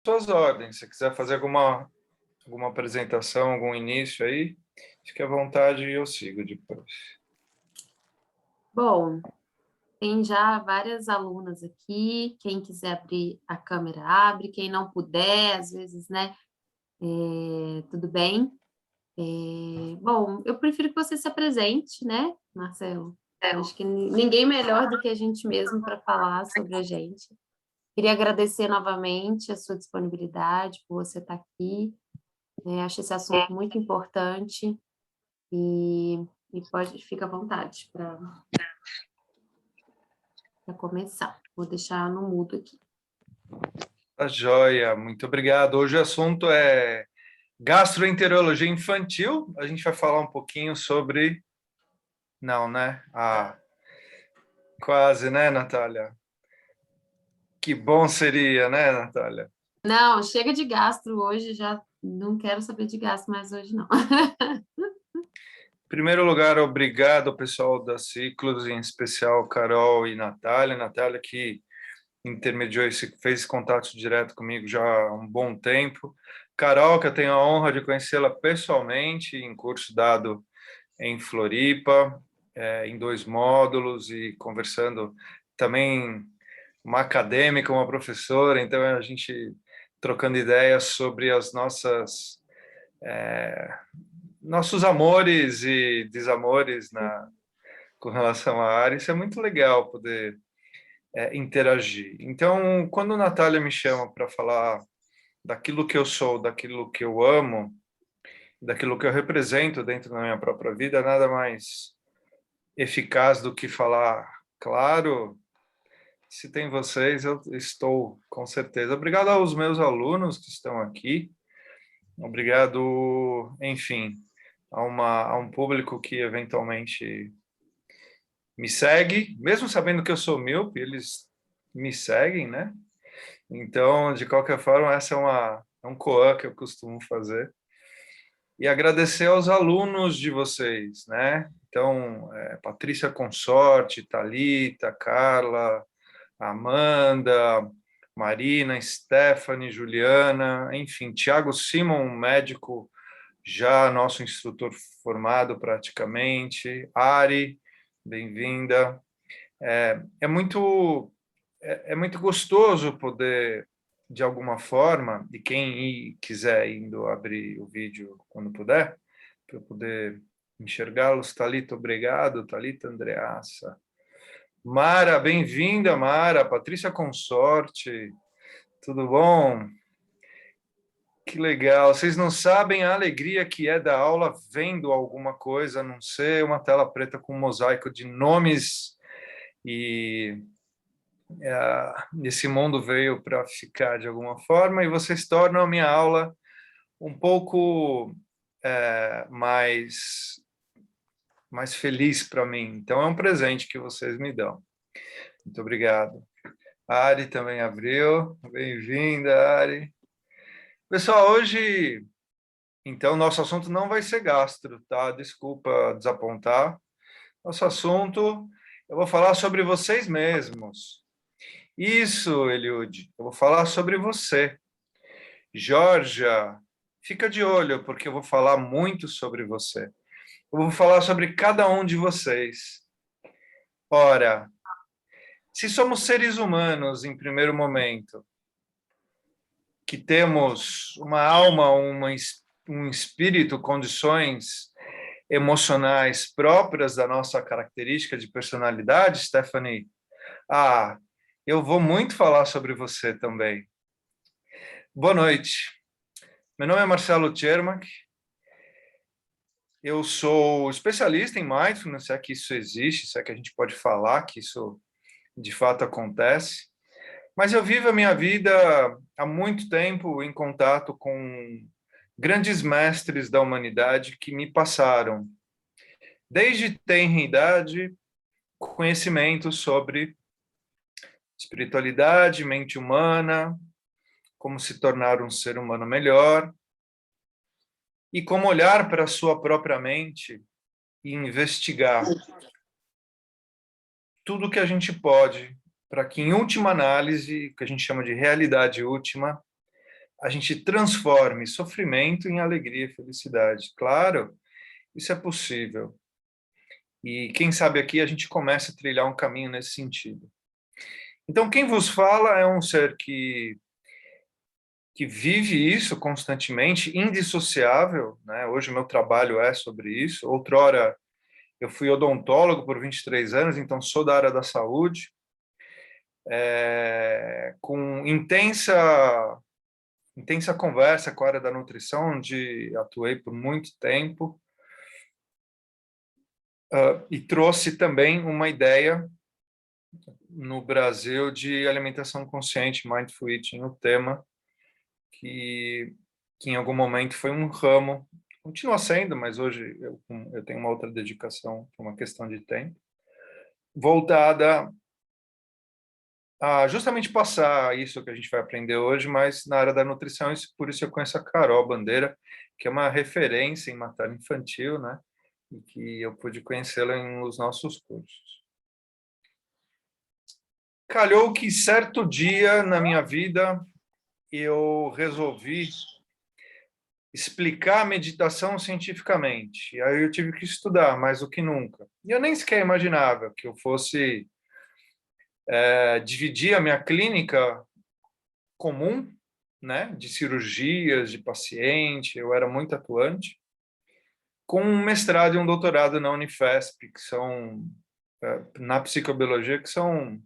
suas ordens. Se quiser fazer alguma apresentação, algum início aí, fique à vontade e eu sigo depois. Bom, tem já várias alunas aqui. Quem quiser abrir a câmera, abre. Quem não puder, às vezes, né? Tudo bem. Bom, eu prefiro que você se apresente, né, Marcelo? Acho que ninguém melhor do que a gente mesmo para falar sobre a gente. Queria agradecer novamente a sua disponibilidade, por você estar aqui. Acho esse assunto muito importante e, fica à vontade para começar. Vou deixar no mudo aqui. Tá joia, muito obrigado. Hoje o assunto é gastroenterologia infantil. A gente vai falar um pouquinho sobre... Não, né? Quase, né, Natália? Que bom seria, né, Natália? Não, chega de gastro hoje, já não quero saber de gastro mais hoje, não. Em primeiro lugar, obrigado ao pessoal da Ciclos, em especial Carol e Natália. Natália que intermediou fez contato direto comigo já há um bom tempo. Carol, que eu tenho a honra de conhecê-la pessoalmente, em curso dado em Floripa, em 2 módulos, e conversando também uma acadêmica, uma professora, então a gente trocando ideias sobre as nossos amores e desamores com relação à área. Isso é muito legal poder interagir. Então, quando a Natália me chama para falar daquilo que eu sou, daquilo que eu amo, daquilo que eu represento dentro da minha própria vida, nada mais eficaz do que falar, claro, se tem vocês, eu estou, com certeza. Obrigado aos meus alunos que estão aqui, obrigado, enfim, a um público que eventualmente me segue, mesmo sabendo que eu sou míope, eles me seguem, né? Então, de qualquer forma, essa é um coan que eu costumo fazer. E agradecer aos alunos de vocês, né? Então, Patrícia Consorte, Thalita, Carla, Amanda, Marina, Stephanie, Juliana, enfim, Tiago Simon, médico, já nosso instrutor formado praticamente, Ari, bem-vinda. É muito gostoso poder, de alguma forma, e quem quiser indo abrir o vídeo quando puder, para eu poder enxergá-los. Thalita, obrigado. Thalita, Andreassa. Mara, bem-vinda, Mara. Patrícia Consorte, tudo bom? Que legal. Vocês não sabem a alegria que é da aula vendo alguma coisa, a não ser uma tela preta com um mosaico de nomes e esse mundo veio para ficar de alguma forma, e vocês tornam a minha aula um pouco mais feliz para mim. Então, é um presente que vocês me dão. Muito obrigado. A Ari também abriu. Bem-vinda, Ari. Pessoal, hoje, então, nosso assunto não vai ser gastro, tá? Desculpa desapontar. Nosso assunto, eu vou falar sobre vocês mesmos. Isso, Eliud, eu vou falar sobre você. Georgia, fica de olho, porque eu vou falar muito sobre você. Eu vou falar sobre cada um de vocês. Ora, se somos seres humanos, em primeiro momento, que temos uma alma, um espírito, condições emocionais próprias da nossa característica de personalidade, Stephanie, eu vou muito falar sobre você também. Boa noite. Meu nome é Marcelo Tchermak. Eu sou especialista em mindfulness, se é que isso existe, se é que a gente pode falar que isso de fato acontece. Mas eu vivo a minha vida há muito tempo em contato com grandes mestres da humanidade que me passaram, desde tenra idade, conhecimento sobre espiritualidade, mente humana, como se tornar um ser humano melhor, e como olhar para a sua própria mente e investigar tudo que a gente pode para que, em última análise, que a gente chama de realidade última, a gente transforme sofrimento em alegria e felicidade. Claro, isso é possível. E quem sabe aqui a gente começa a trilhar um caminho nesse sentido. Então, quem vos fala é um ser que vive isso constantemente, indissociável, né? Hoje o meu trabalho é sobre isso. Outrora, eu fui odontólogo por 23 anos, então sou da área da saúde, com intensa conversa com a área da nutrição, onde atuei por muito tempo, e trouxe também uma ideia no Brasil de alimentação consciente, mindful eating, o tema, que em algum momento foi um ramo, continua sendo, mas hoje eu tenho uma outra dedicação, por uma questão de tempo, voltada a justamente passar isso que a gente vai aprender hoje, mas na área da nutrição, por isso eu conheço a Carol Bandeira, que é uma referência em matéria infantil, né? E que eu pude conhecê-la nos nossos cursos. Calhou que certo dia na minha vida eu resolvi explicar a meditação cientificamente. E aí eu tive que estudar mais do que nunca. E eu nem sequer imaginava que eu fosse dividir a minha clínica comum, né, de cirurgias, de paciente, eu era muito atuante, com um mestrado e um doutorado na Unifesp, que são, na psicobiologia, que são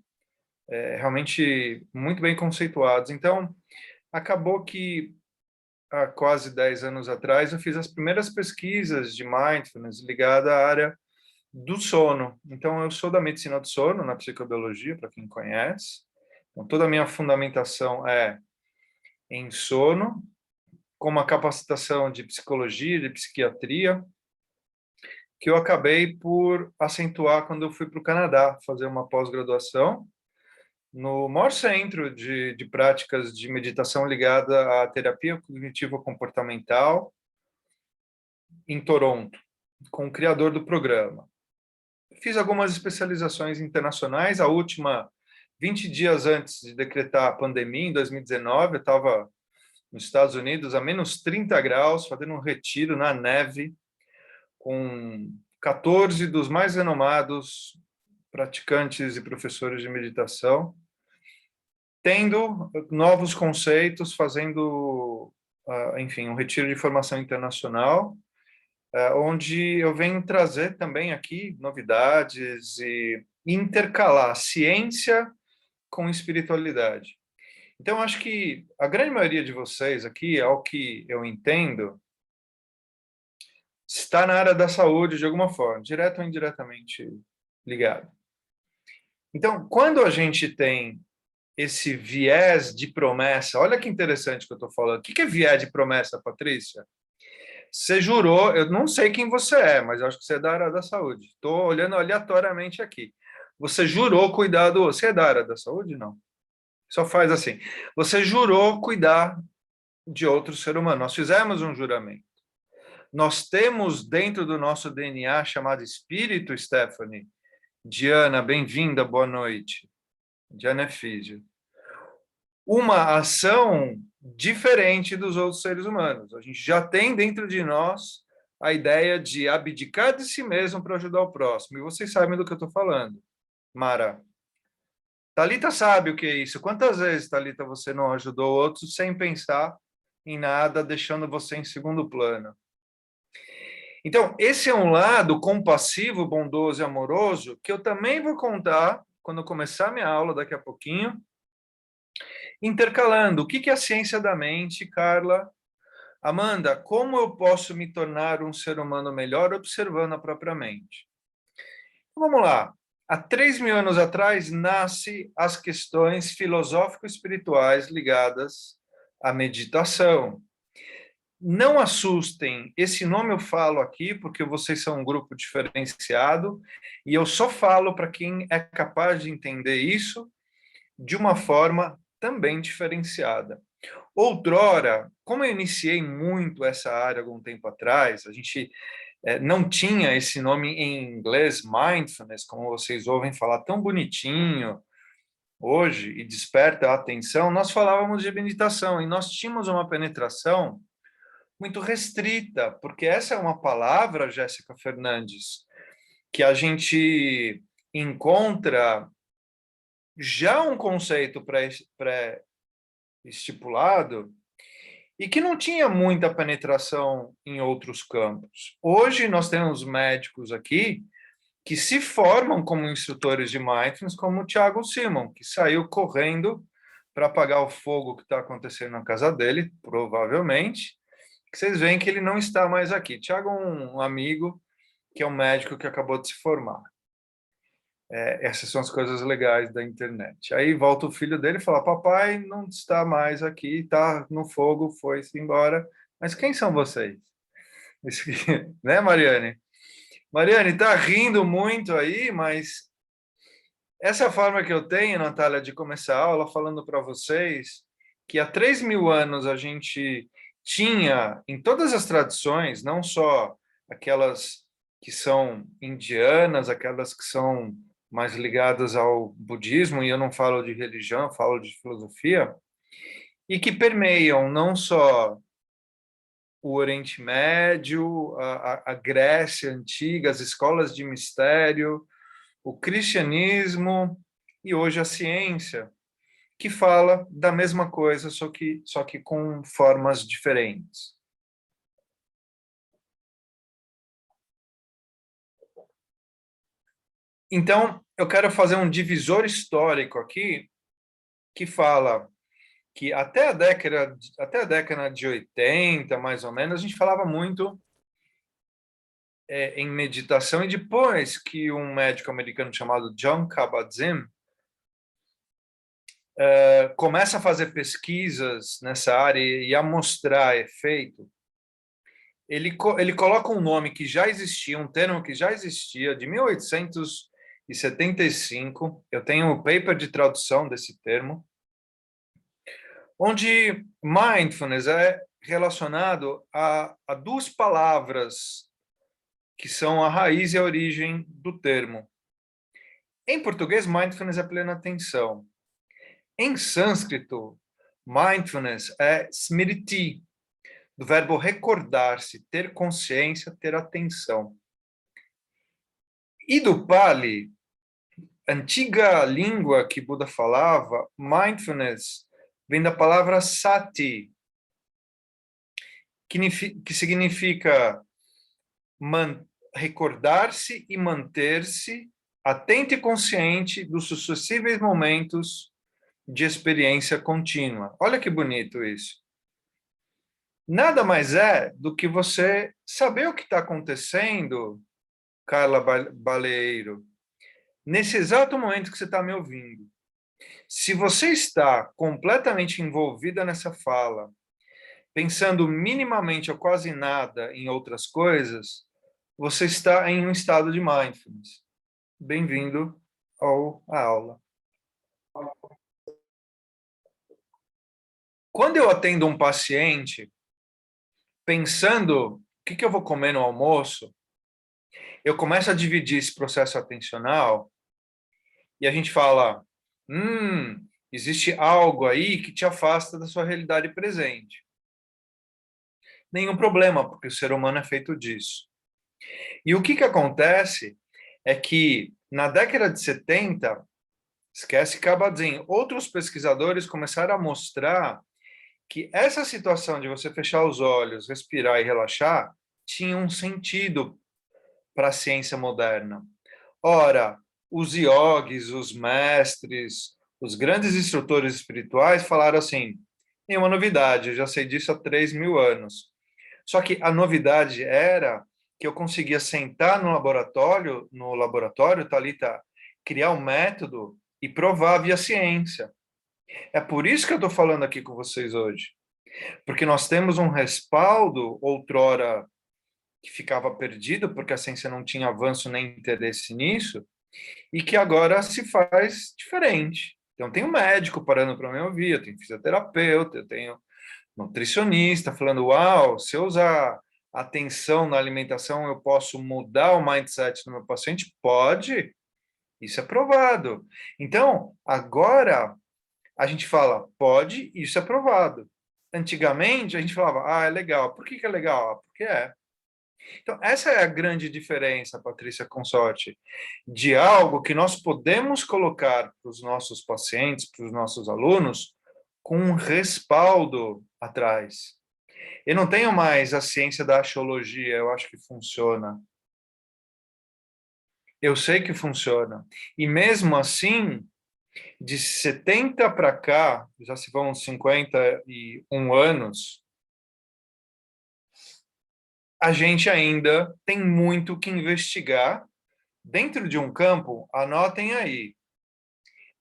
realmente muito bem conceituados. Então, acabou que há quase 10 anos atrás, eu fiz as primeiras pesquisas de mindfulness ligada à área do sono. Então, eu sou da medicina do sono, na psicobiologia, para quem conhece. Então, toda a minha fundamentação é em sono, com uma capacitação de psicologia, de psiquiatria, que eu acabei por acentuar quando eu fui para o Canadá fazer uma pós-graduação no maior centro de práticas de meditação ligada à terapia cognitivo-comportamental em Toronto, com o criador do programa. Fiz algumas especializações internacionais, a última 20 dias antes de decretar a pandemia, em 2019, eu estava nos Estados Unidos a menos 30 graus, fazendo um retiro na neve, com 14 dos mais renomados praticantes e professores de meditação, tendo novos conceitos, fazendo, enfim, um retiro de formação internacional, onde eu venho trazer também aqui novidades e intercalar ciência com espiritualidade. Então, acho que a grande maioria de vocês aqui, ao que eu entendo, está na área da saúde de alguma forma, direto ou indiretamente ligado. Então, quando a gente tem esse viés de promessa, olha que interessante que eu estou falando. O que é viés de promessa, Patrícia? Você jurou, eu não sei quem você é, mas eu acho que você é da área da saúde. Estou olhando aleatoriamente aqui. Você jurou cuidar do... Você é da área da saúde? Não. Só faz assim. Você jurou cuidar de outro ser humano. Nós fizemos um juramento. Nós temos dentro do nosso DNA chamado espírito, Stephanie. Diana, bem-vinda, boa noite. Diana é físio. Uma ação diferente dos outros seres humanos. A gente já tem dentro de nós a ideia de abdicar de si mesmo para ajudar o próximo. E vocês sabem do que eu estou falando. Mara. Thalita sabe o que é isso. Quantas vezes, Thalita, você não ajudou outros sem pensar em nada, deixando você em segundo plano? Então, esse é um lado compassivo, bondoso e amoroso que eu também vou contar quando eu começar minha aula daqui a pouquinho, intercalando. O que é a ciência da mente, Carla? Amanda, como eu posso me tornar um ser humano melhor observando a própria mente? Vamos lá. Há 3.000 anos atrás, nasce as questões filosófico-espirituais ligadas à meditação. Não assustem, esse nome eu falo aqui porque vocês são um grupo diferenciado e eu só falo para quem é capaz de entender isso de uma forma também diferenciada. Outrora, como eu iniciei muito essa área algum tempo atrás, a gente não tinha esse nome em inglês, mindfulness, como vocês ouvem falar tão bonitinho, hoje e desperta a atenção, nós falávamos de meditação e nós tínhamos uma penetração muito restrita, porque essa é uma palavra, Jéssica Fernandes, que a gente encontra já um conceito pré-estipulado e que não tinha muita penetração em outros campos. Hoje nós temos médicos aqui que se formam como instrutores de mindfulness, como o Thiago Simon, que saiu correndo para apagar o fogo que está acontecendo na casa dele, provavelmente, que vocês veem que ele não está mais aqui. Thiago é um amigo que é um médico que acabou de se formar. Essas são as coisas legais da internet. Aí volta o filho dele e fala, papai não está mais aqui, está no fogo, foi-se embora. Mas quem são vocês? Né, Mariane? Mariane, está rindo muito aí, mas essa forma que eu tenho, Natália, de começar a aula falando para vocês que há 3.000 anos a gente tinha, em todas as tradições, não só aquelas que são indianas, aquelas que são mais ligadas ao budismo, e eu não falo de religião, eu falo de filosofia, e que permeiam não só o Oriente Médio, a Grécia Antiga, as escolas de mistério, o cristianismo e hoje a ciência, que fala da mesma coisa, só que com formas diferentes. Então, eu quero fazer um divisor histórico aqui, que fala que até a década de 80, mais ou menos, a gente falava muito em meditação, e depois que um médico americano chamado Jon Kabat-Zinn começa a fazer pesquisas nessa área e a mostrar efeito, ele coloca um nome que já existia, um termo que já existia, de 1875, eu tenho um paper de tradução desse termo, onde mindfulness é relacionado a duas palavras que são a raiz e a origem do termo. Em português, mindfulness é plena atenção. Em sânscrito, mindfulness é smriti, do verbo recordar-se, ter consciência, ter atenção. E do Pali, antiga língua que Buda falava, mindfulness vem da palavra sati, que significa recordar-se e manter-se atento e consciente dos sucessivos momentos de experiência contínua. Olha que bonito isso. Nada mais é do que você saber o que está acontecendo, Carla Baleiro, nesse exato momento que você está me ouvindo. Se você está completamente envolvida nessa fala, pensando minimamente ou quase nada em outras coisas, você está em um estado de mindfulness. Bem-vindo à aula. Quando eu atendo um paciente, pensando o que eu vou comer no almoço, eu começo a dividir esse processo atencional e a gente fala, existe algo aí que te afasta da sua realidade presente. Nenhum problema, porque o ser humano é feito disso. E o que acontece é que, na década de 70, esquece Kabat-Zinn, outros pesquisadores começaram a mostrar que essa situação de você fechar os olhos, respirar e relaxar, tinha um sentido para a ciência moderna. Ora, os yogis, os mestres, os grandes instrutores espirituais falaram assim, nenhuma novidade, eu já sei disso há 3.000 anos. Só que a novidade era que eu conseguia sentar no laboratório, Thalita, criar um método e provar via ciência. É por isso que eu estou falando aqui com vocês hoje. Porque nós temos um respaldo, outrora, que ficava perdido, porque a ciência não tinha avanço nem interesse nisso, e que agora se faz diferente. Então, tem um médico parando para me ouvir, eu tenho fisioterapeuta, eu tenho nutricionista falando, uau, se eu usar atenção na alimentação, eu posso mudar o mindset do meu paciente? Pode. Isso é provado. Então, agora a gente fala, pode, isso é provado. Antigamente, a gente falava, é legal. Por que que é legal? Porque é. Então, essa é a grande diferença, Patrícia Consorte, de algo que nós podemos colocar para os nossos pacientes, para os nossos alunos, com um respaldo atrás. Eu não tenho mais a ciência da axiologia, eu acho que funciona. Eu sei que funciona. E mesmo assim, de 70 para cá, já se vão 51 anos, a gente ainda tem muito que investigar dentro de um campo, anotem aí,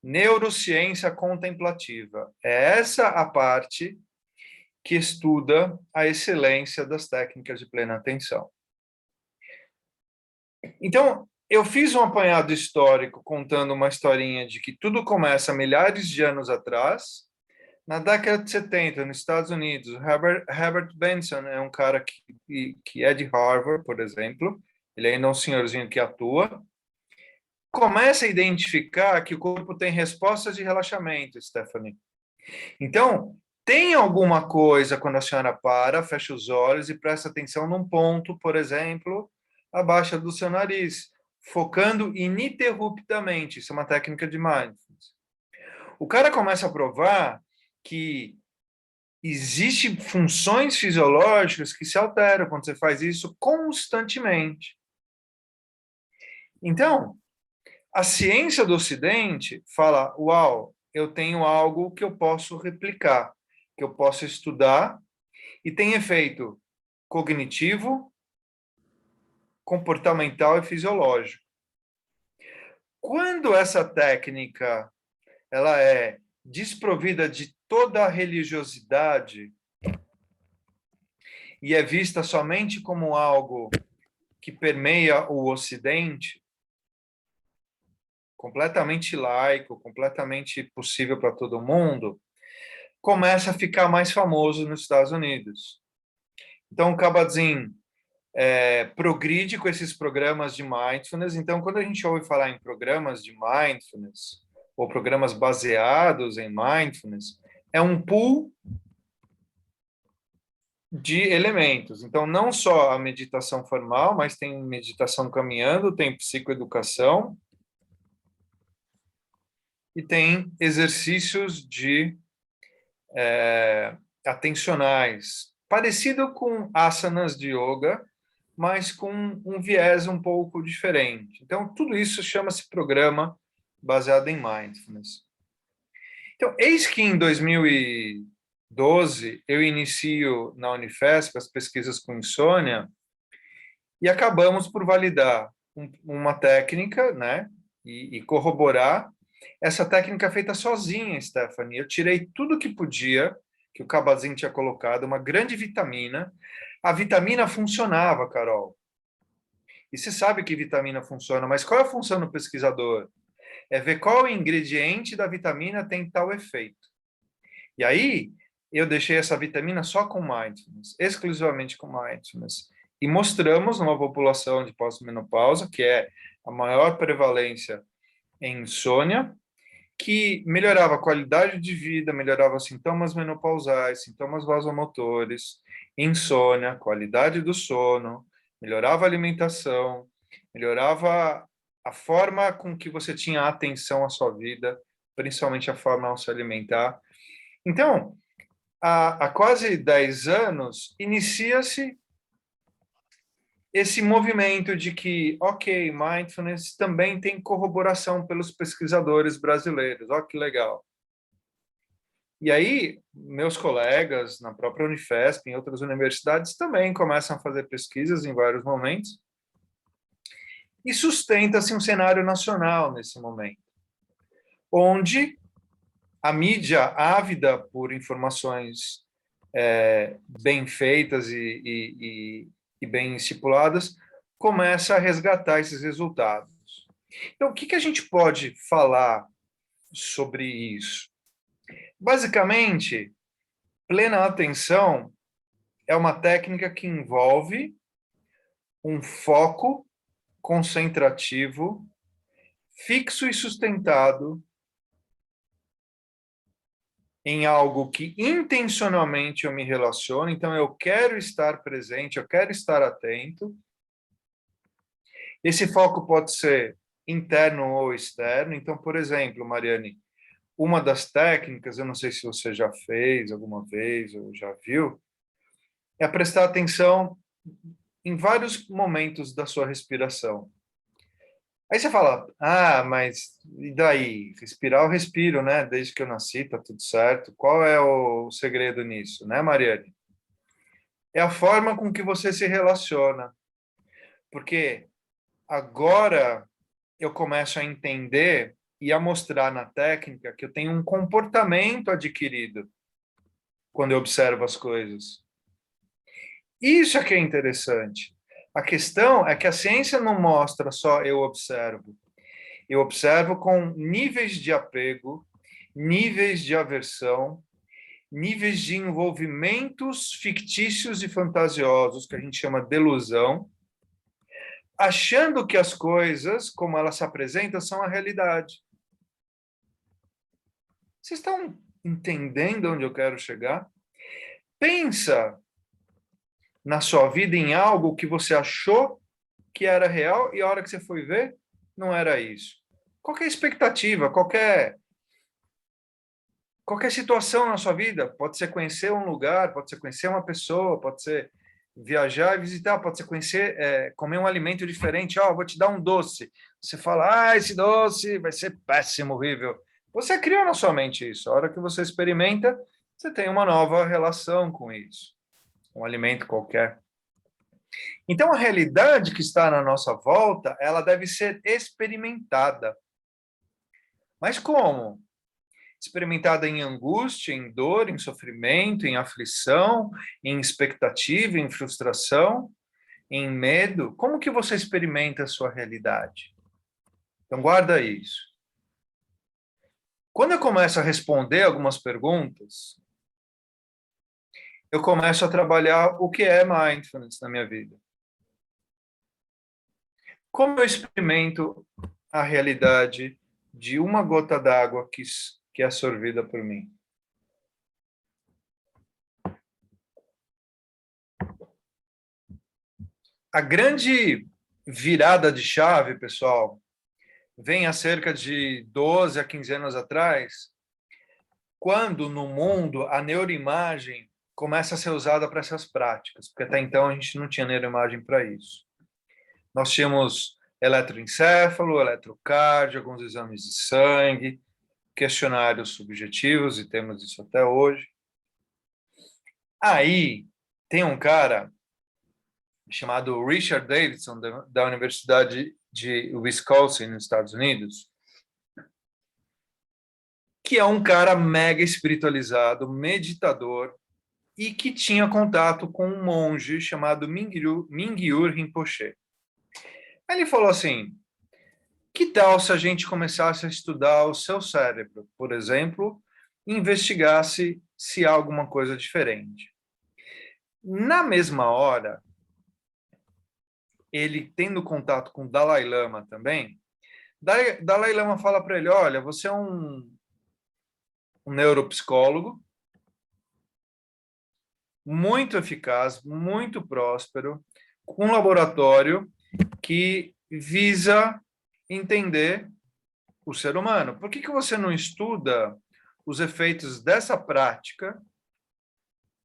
neurociência contemplativa. É essa a parte que estuda a excelência das técnicas de plena atenção. Então, eu fiz um apanhado histórico contando uma historinha de que tudo começa milhares de anos atrás. Na década de 70, nos Estados Unidos, Herbert Benson é um cara que é de Harvard, por exemplo, ele ainda é um senhorzinho que atua, começa a identificar que o corpo tem respostas de relaxamento, Stephanie. Então, tem alguma coisa quando a senhora para, fecha os olhos e presta atenção num ponto, por exemplo, abaixo do seu nariz, focando ininterruptamente. Isso é uma técnica de mindfulness. O cara começa a provar que existem funções fisiológicas que se alteram quando você faz isso constantemente. Então, a ciência do Ocidente fala, uau, eu tenho algo que eu posso replicar, que eu posso estudar, e tem efeito cognitivo, comportamental e fisiológico. Quando essa técnica ela é desprovida de toda a religiosidade e é vista somente como algo que permeia o Ocidente, completamente laico, completamente possível para todo mundo, começa a ficar mais famoso nos Estados Unidos. Então, o Kabat-Zinn progride com esses programas de mindfulness. Então, quando a gente ouve falar em programas de mindfulness, ou programas baseados em mindfulness, é um pool de elementos. Então, não só a meditação formal, mas tem meditação caminhando, tem psicoeducação e tem exercícios de atencionais, parecido com asanas de yoga, mas com um viés um pouco diferente. Então, tudo isso chama-se programa baseado em mindfulness. Então, eis que em 2012 eu inicio na Unifesp as pesquisas com insônia e acabamos por validar uma técnica, né, e corroborar essa técnica feita sozinha, Stephanie. Eu tirei tudo que podia, que o Kabat-Zinn tinha colocado, uma grande vitamina. A vitamina funcionava, Carol. E você sabe que vitamina funciona, mas qual é a função do pesquisador? É ver qual ingrediente da vitamina tem tal efeito. E aí, eu deixei essa vitamina só com mindfulness, exclusivamente com mindfulness. E mostramos numa população de pós-menopausa, que é a maior prevalência em insônia, que melhorava a qualidade de vida, melhorava sintomas menopausais, sintomas vasomotores, insônia, qualidade do sono, melhorava a alimentação, melhorava a forma com que você tinha atenção à sua vida, principalmente a forma ao se alimentar. Então, há quase 10 anos, inicia-se esse movimento de que, ok, mindfulness também tem corroboração pelos pesquisadores brasileiros. Olha que legal. E aí, meus colegas na própria Unifesp, em outras universidades, também começam a fazer pesquisas em vários momentos. E sustenta-se um cenário nacional nesse momento, onde a mídia ávida por informações bem feitas e bem estipuladas, começa a resgatar esses resultados. Então, o que a gente pode falar sobre isso? Basicamente, plena atenção é uma técnica que envolve um foco concentrativo fixo e sustentado em algo que intencionalmente eu me relaciono, então eu quero estar presente, eu quero estar atento. Esse foco pode ser interno ou externo. Então, por exemplo, Mariane, uma das técnicas, eu não sei se você já fez alguma vez ou já viu, é prestar atenção em vários momentos da sua respiração. Aí você fala, mas e daí? Respirar eu respiro, né? Desde que eu nasci, tá tudo certo. Qual é o segredo nisso, né, Mariane? É a forma com que você se relaciona. Porque agora eu começo a entender e a mostrar na técnica que eu tenho um comportamento adquirido quando eu observo as coisas. Isso é que é interessante. A questão é que a ciência não mostra só eu observo. Eu observo com níveis de apego, níveis de aversão, níveis de envolvimentos fictícios e fantasiosos, que a gente chama delusão, achando que as coisas, como elas se apresentam, são a realidade. Vocês estão entendendo onde eu quero chegar? Pensa na sua vida em algo que você achou que era real e a hora que você foi ver, não era isso. Qualquer expectativa, qualquer situação na sua vida, pode ser conhecer um lugar, pode ser conhecer uma pessoa, pode ser viajar e visitar, pode ser conhecer, comer um alimento diferente. Vou te dar um doce. Você fala, esse doce vai ser péssimo, horrível. Você criou na sua mente isso. A hora que você experimenta, você tem uma nova relação com isso. Um alimento qualquer. Então, a realidade que está na nossa volta, ela deve ser experimentada. Mas como? Experimentada em angústia, em dor, em sofrimento, em aflição, em expectativa, em frustração, em medo. Como que você experimenta a sua realidade? Então, guarda isso. Quando eu começo a responder algumas perguntas, eu começo a trabalhar o que é mindfulness na minha vida. Como eu experimento a realidade de uma gota d'água que é absorvida por mim? A grande virada de chave, pessoal, vem há cerca de 12 a 15 anos atrás, quando no mundo a neuroimagem começa a ser usada para essas práticas, porque até então a gente não tinha neuroimagem para isso. Nós tínhamos eletroencefalo, eletrocardio, alguns exames de sangue, questionários subjetivos, e temos isso até hoje. Aí tem um cara chamado Richard Davidson, da Universidade de Wisconsin, nos Estados Unidos, que é um cara mega espiritualizado, meditador, e que tinha contato com um monge chamado Mingyur Rinpoche. Aí ele falou assim, que tal se a gente começasse a estudar o seu cérebro, por exemplo, e investigasse se há alguma coisa diferente? Na mesma hora, ele tendo contato com Dalai Lama também, Dalai Lama fala para ele, olha, você é um neuropsicólogo, muito eficaz, muito próspero, com um laboratório que visa entender o ser humano. Por que você não estuda os efeitos dessa prática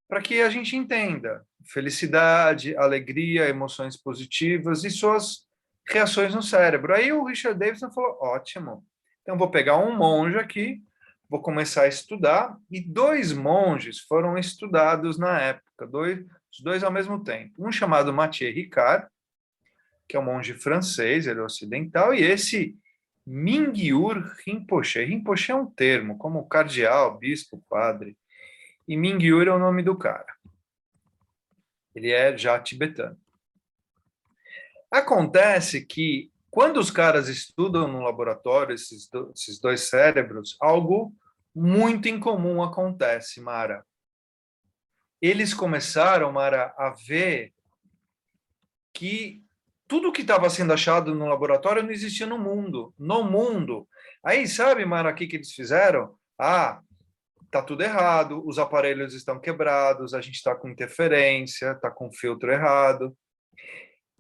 para que a gente entenda felicidade, alegria, emoções positivas e suas reações no cérebro? Aí o Richard Davidson falou, ótimo, então vou pegar um monge aqui, vou começar a estudar, e 2 monges foram estudados na época, os dois ao mesmo tempo. Um chamado Mathieu Ricard, que é um monge francês, ele é ocidental, e esse Mingyur Rinpoche. Rinpoche é um termo, como cardeal, bispo, padre, e Mingyur é o nome do cara. Ele é já tibetano. Acontece que, quando os caras estudam no laboratório esses 2 cérebros, algo muito incomum acontece, Mara. Eles começaram, Mara, a ver que tudo que estava sendo achado no laboratório não existia no mundo. No mundo. Aí, sabe, Mara, o que eles fizeram? Ah, tá tudo errado, os aparelhos estão quebrados, a gente está com interferência, está com filtro errado.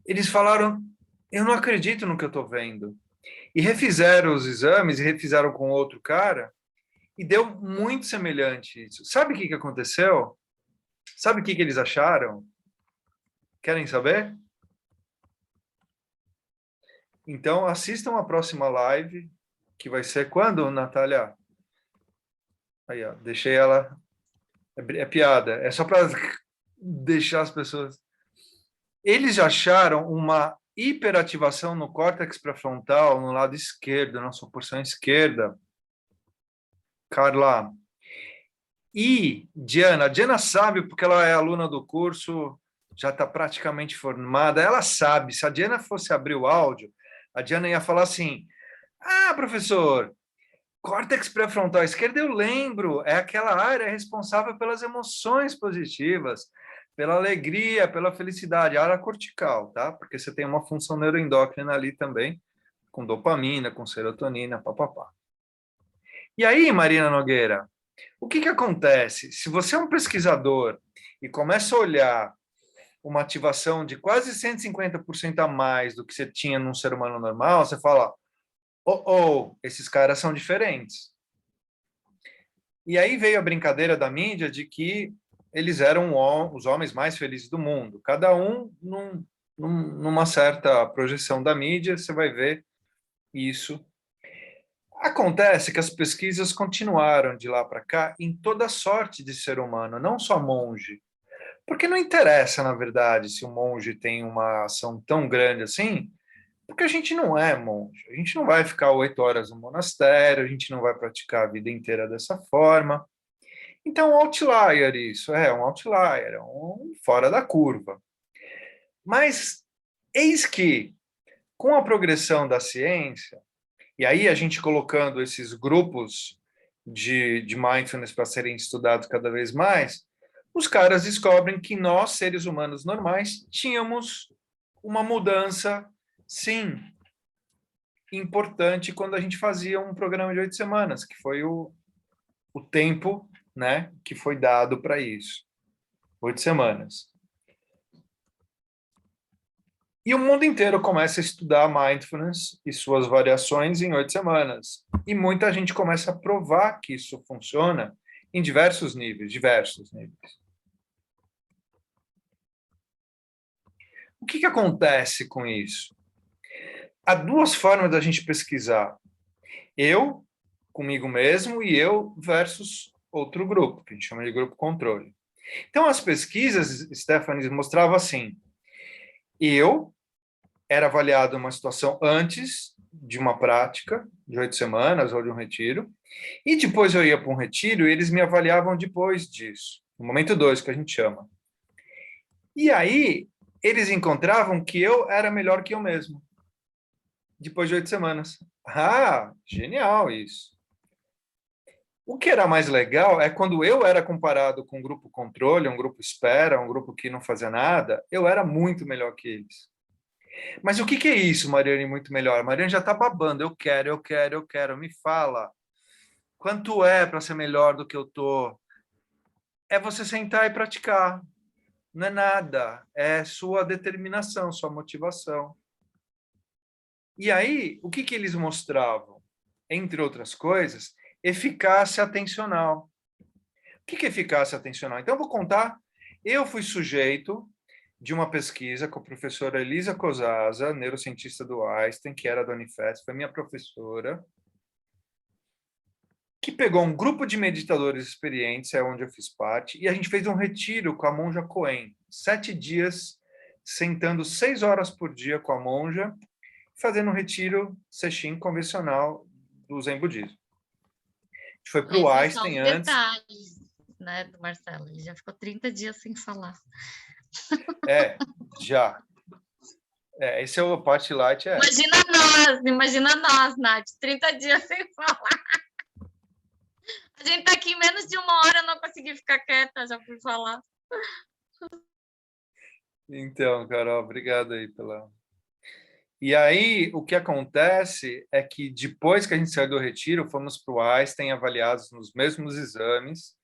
Eles falaram, eu não acredito no que eu estou vendo. E refizeram os exames, e refizeram com outro cara, e deu muito semelhante isso. Sabe o que aconteceu? Sabe o que eles acharam? Querem saber? Então, assistam a próxima live, que vai ser quando, Natália? Aí, ó, deixei ela... É piada, é só para deixar as pessoas... Eles acharam uma hiperativação no córtex pré-frontal, no lado esquerdo, na sua porção esquerda. Carla. E Diana, a Diana sabe, porque ela é aluna do curso, já está praticamente formada, ela sabe, se a Diana fosse abrir o áudio, a Diana ia falar assim, ah, professor, córtex pré-frontal esquerdo eu lembro, é aquela área responsável pelas emoções positivas, pela alegria, pela felicidade, a área cortical, tá? Porque você tem uma função neuroendócrina ali também, com dopamina, com serotonina, papapá. E aí, Marina Nogueira, o que acontece? Se você é um pesquisador e começa a olhar uma ativação de quase 150% a mais do que você tinha num ser humano normal, você fala, esses caras são diferentes. E aí veio a brincadeira da mídia de que eles eram os homens mais felizes do mundo. Cada um numa certa projeção da mídia, você vai ver isso. Acontece que as pesquisas continuaram de lá para cá em toda sorte de ser humano, não só monge. Porque não interessa, na verdade, se o monge tem uma ação tão grande assim, porque a gente não é monge. A gente não vai ficar 8 horas no monastério, a gente não vai praticar a vida inteira dessa forma. Então, um outlier isso, é um outlier, é um fora da curva. Mas eis que, com a progressão da ciência, e aí a gente colocando esses grupos de mindfulness para serem estudados cada vez mais, os caras descobrem que nós, seres humanos normais, tínhamos uma mudança, sim, importante quando a gente fazia um programa de 8 semanas, que foi o tempo, né, que foi dado para isso. 8 semanas. E o mundo inteiro começa a estudar mindfulness e suas variações em 8 semanas. E muita gente começa a provar que isso funciona em diversos níveis, diversos níveis. O que acontece com isso? Há duas formas da gente pesquisar. Eu, comigo mesmo, e eu versus outro grupo, que a gente chama de grupo controle. Então, as pesquisas, Stephanie, mostravam assim, eu era avaliado uma situação antes de uma prática, de 8 semanas ou de um retiro, e depois eu ia para um retiro e eles me avaliavam depois disso, no momento 2, que a gente chama. E aí, eles encontravam que eu era melhor que eu mesmo, depois de 8 semanas. Ah, genial isso. O que era mais legal é quando eu era comparado com um grupo controle, um grupo espera, um grupo que não fazia nada, eu era muito melhor que eles. Mas o que é isso, Mariane, muito melhor? A Mariane já está babando, eu quero, me fala. Quanto é para ser melhor do que eu tô? É você sentar e praticar. Não é nada, é sua determinação, sua motivação. E aí, o que eles mostravam? Entre outras coisas, eficácia atencional. O que é eficácia atencional? Então, eu vou contar. Eu fui sujeito de uma pesquisa com a professora Elisa Cosasa, neurocientista do Einstein, que era da Unifesp, foi minha professora, que pegou um grupo de meditadores experientes, é onde eu fiz parte, e a gente fez um retiro com a monja Coen, 7 dias, sentando 6 horas por dia com a monja, fazendo um retiro sesshin convencional do Zen Budismo. A gente foi para o Einstein antes. Detalhes, né, do Marcelo, ele já ficou 30 dias sem falar. Já. Esse é o part light. Imagina nós, Nath, 30 dias sem falar. A gente tá aqui em menos de 1 hora, eu não consegui ficar quieta, já fui falar. Então, Carol, obrigado aí pela... E aí, o que acontece é que depois que a gente saiu do retiro, fomos para o Einstein avaliados nos mesmos exames.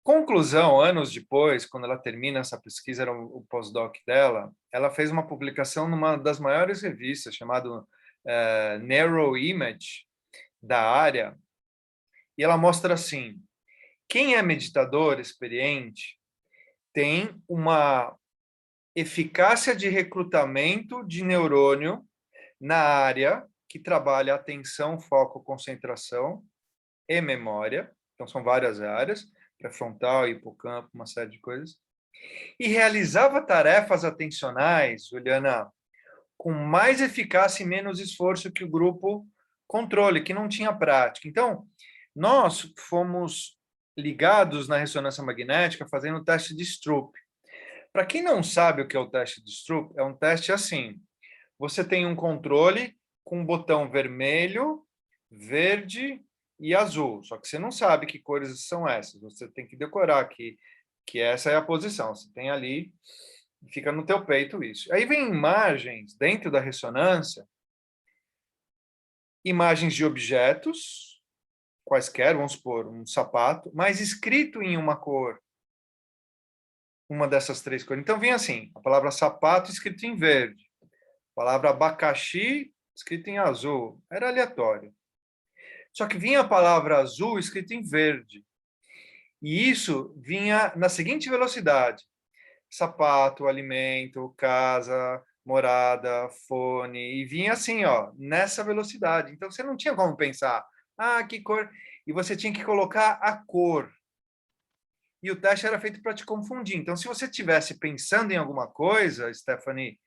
Conclusão, anos depois, quando ela termina essa pesquisa, era o pós-doc dela, ela fez uma publicação numa das maiores revistas, chamado Neuroimage, da área, e ela mostra assim, quem é meditador experiente tem uma eficácia de recrutamento de neurônio na área que trabalha atenção, foco, concentração e memória. Então, são várias áreas, pré-frontal, hipocampo, uma série de coisas. E realizava tarefas atencionais, Juliana, com mais eficácia e menos esforço que o grupo controle, que não tinha prática. Então, nós fomos ligados na ressonância magnética fazendo o teste de Stroop. Para quem não sabe o que é o teste de Stroop, é um teste assim, você tem um controle com um botão vermelho, verde e azul, só que você não sabe que cores são essas, você tem que decorar que essa é a posição, você tem ali, fica no teu peito isso. Aí vem imagens dentro da ressonância, imagens de objetos, quaisquer, vamos supor, um sapato, mas escrito em uma cor, uma dessas três cores. Então, vem assim, a palavra sapato escrito em verde, a palavra abacaxi escrito em azul, era aleatório. Só que vinha a palavra azul escrita em verde. E isso vinha na seguinte velocidade: sapato, alimento, casa, morada, fone, e vinha assim, ó, nessa velocidade. Então você não tinha como pensar, que cor, e você tinha que colocar a cor. E o teste era feito para te confundir. Então, se você estivesse pensando em alguma coisa, Stephanie,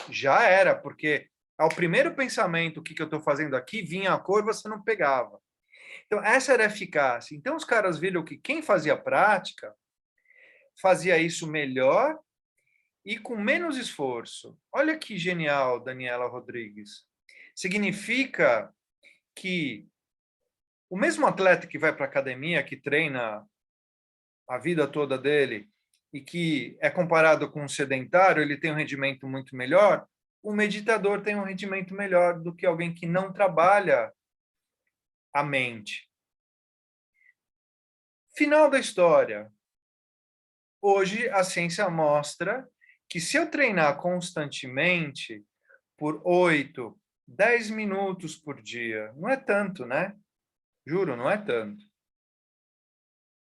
já era, porque ao primeiro pensamento, o que eu estou fazendo aqui, vinha a cor, você não pegava. Então, essa era a eficácia. Então, os caras viram que quem fazia prática fazia isso melhor e com menos esforço. Olha que genial, Daniela Rodrigues. Significa que o mesmo atleta que vai para a academia, que treina a vida toda dele, e que é comparado com um sedentário, ele tem um rendimento muito melhor, o meditador tem um rendimento melhor do que alguém que não trabalha a mente. Final da história. Hoje, a ciência mostra que se eu treinar constantemente por 8, 10 minutos por dia, não é tanto, né? Juro, não é tanto.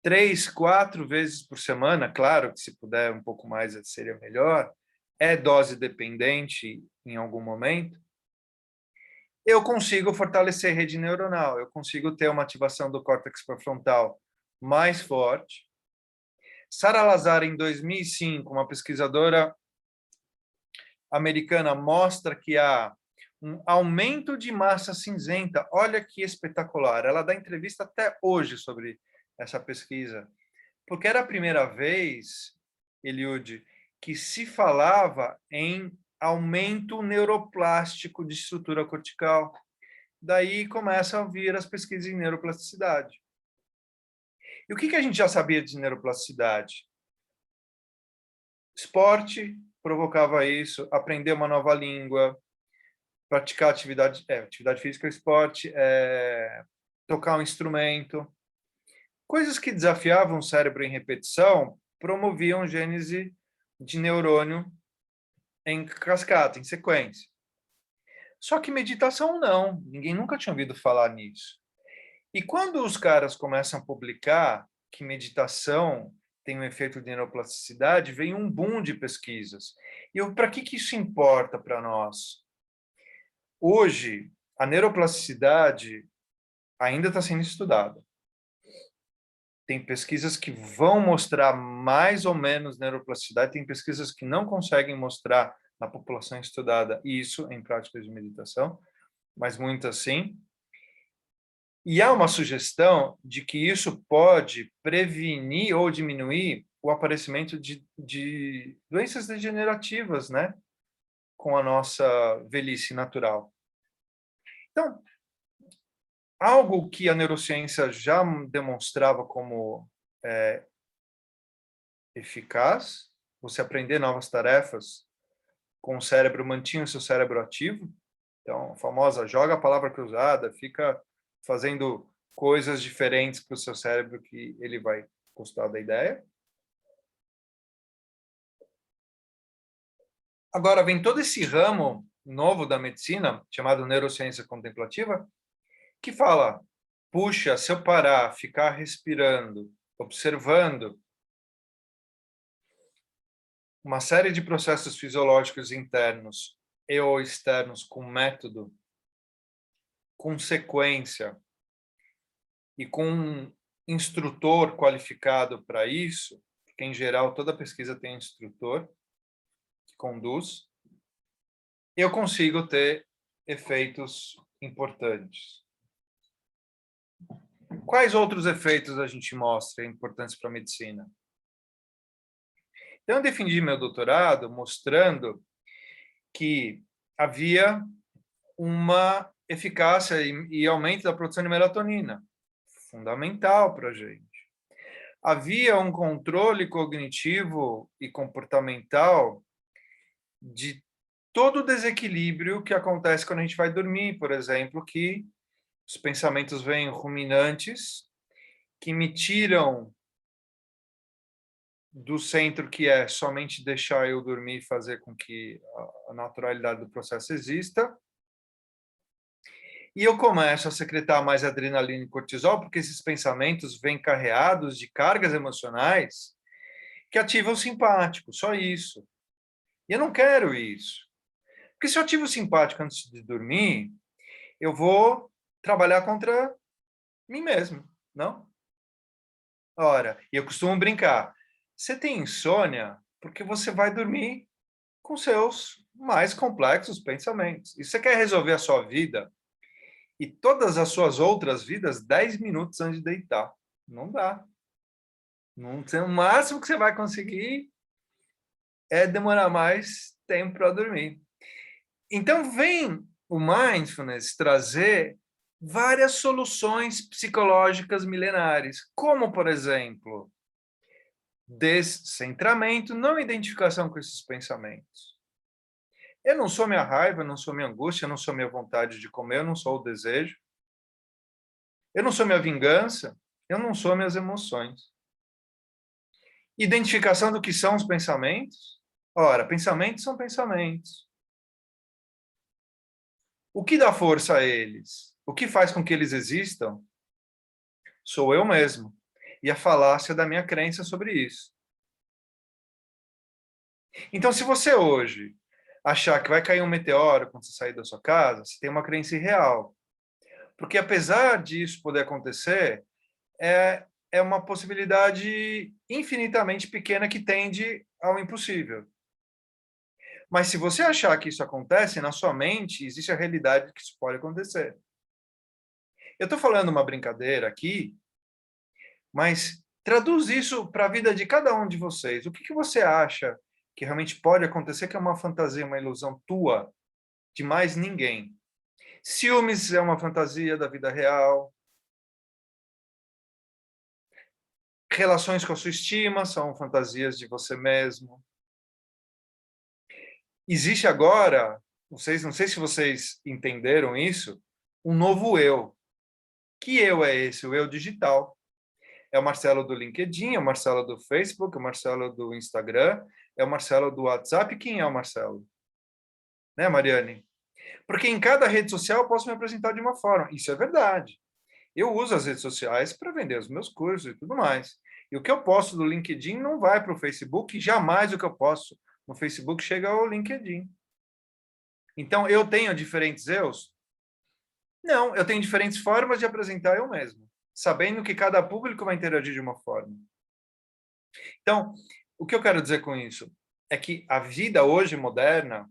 3, 4 vezes por semana, claro que se puder um pouco mais seria melhor, é dose dependente em algum momento, eu consigo fortalecer a rede neuronal, eu consigo ter uma ativação do córtex pré-frontal mais forte. Sara Lazar, em 2005, uma pesquisadora americana, mostra que há um aumento de massa cinzenta. Olha que espetacular. Ela dá entrevista até hoje sobre essa pesquisa, porque era a primeira vez, Eliud, que se falava em aumento neuroplástico de estrutura cortical. Daí começam a vir as pesquisas em neuroplasticidade. E o que a gente já sabia de neuroplasticidade? Esporte provocava isso, aprender uma nova língua, praticar atividade física, esporte, tocar um instrumento. Coisas que desafiavam o cérebro em repetição promoviam gênese de neurônio em cascata, em sequência. Só que meditação não, ninguém nunca tinha ouvido falar nisso. E quando os caras começam a publicar que meditação tem um efeito de neuroplasticidade, vem um boom de pesquisas. E para que isso importa para nós? Hoje, a neuroplasticidade ainda está sendo estudada. Tem pesquisas que vão mostrar mais ou menos neuroplasticidade, tem pesquisas que não conseguem mostrar na população estudada isso em práticas de meditação, mas muitas sim. E há uma sugestão de que isso pode prevenir ou diminuir o aparecimento de doenças degenerativas, né? Com a nossa velhice natural. Então, algo que a neurociência já demonstrava como eficaz, você aprender novas tarefas com o cérebro, mantinha o seu cérebro ativo. Então, a famosa joga a palavra cruzada, fica fazendo coisas diferentes para o seu cérebro que ele vai gostar da ideia. Agora, vem todo esse ramo novo da medicina, chamado neurociência contemplativa, que fala, puxa, se eu parar, ficar respirando, observando uma série de processos fisiológicos internos e ou externos com método, com sequência e com um instrutor qualificado para isso, porque em geral toda pesquisa tem um instrutor que conduz, eu consigo ter efeitos importantes. Quais outros efeitos a gente mostra importantes para a medicina? Então, eu defendi meu doutorado mostrando que havia uma eficácia e aumento da produção de melatonina, fundamental para a gente. Havia um controle cognitivo e comportamental de todo o desequilíbrio que acontece quando a gente vai dormir, por exemplo, que os pensamentos vêm ruminantes, que me tiram do centro que é somente deixar eu dormir e fazer com que a naturalidade do processo exista. E eu começo a secretar mais adrenalina e cortisol, porque esses pensamentos vêm carreados de cargas emocionais que ativam o simpático, só isso. E eu não quero isso. Porque se eu ativo o simpático antes de dormir, eu vou trabalhar contra mim mesmo, não? Ora, e eu costumo brincar, você tem insônia porque você vai dormir com seus mais complexos pensamentos. E você quer resolver a sua vida e todas as suas outras vidas 10 minutos antes de deitar. Não dá. Não tem, o máximo que você vai conseguir é demorar mais tempo para dormir. Então, vem o mindfulness trazer várias soluções psicológicas milenares, como, por exemplo, descentramento, não identificação com esses pensamentos. Eu não sou minha raiva, eu não sou minha angústia, eu não sou minha vontade de comer, eu não sou o desejo. Eu não sou minha vingança, eu não sou minhas emoções. Identificação do que são os pensamentos. Ora, pensamentos são pensamentos. O que dá força a eles? O que faz com que eles existam? Sou eu mesmo. E a falácia da minha crença sobre isso. Então, se você hoje achar que vai cair um meteoro quando você sair da sua casa, você tem uma crença irreal. Porque apesar disso poder acontecer, é uma possibilidade infinitamente pequena que tende ao impossível. Mas se você achar que isso acontece, na sua mente existe a realidade que isso pode acontecer. Eu estou falando uma brincadeira aqui, mas traduz isso para a vida de cada um de vocês. O que você acha que realmente pode acontecer, que é uma fantasia, uma ilusão tua, de mais ninguém? Ciúmes é uma fantasia da vida real. Relações com a sua estima são fantasias de você mesmo. Existe agora, não sei se vocês entenderam isso, um novo eu. Que eu é esse? O eu digital. É o Marcelo do LinkedIn, é o Marcelo do Facebook, é o Marcelo do Instagram, é o Marcelo do WhatsApp. Quem é o Marcelo? Né, Mariane? Porque em cada rede social eu posso me apresentar de uma forma. Isso é verdade. Eu uso as redes sociais para vender os meus cursos e tudo mais. E o que eu posto do LinkedIn não vai para o Facebook, e jamais o que eu posto no Facebook chega ao LinkedIn. Então, eu tenho diferentes eus? Não, eu tenho diferentes formas de apresentar eu mesmo, sabendo que cada público vai interagir de uma forma. Então, o que eu quero dizer com isso é que a vida hoje moderna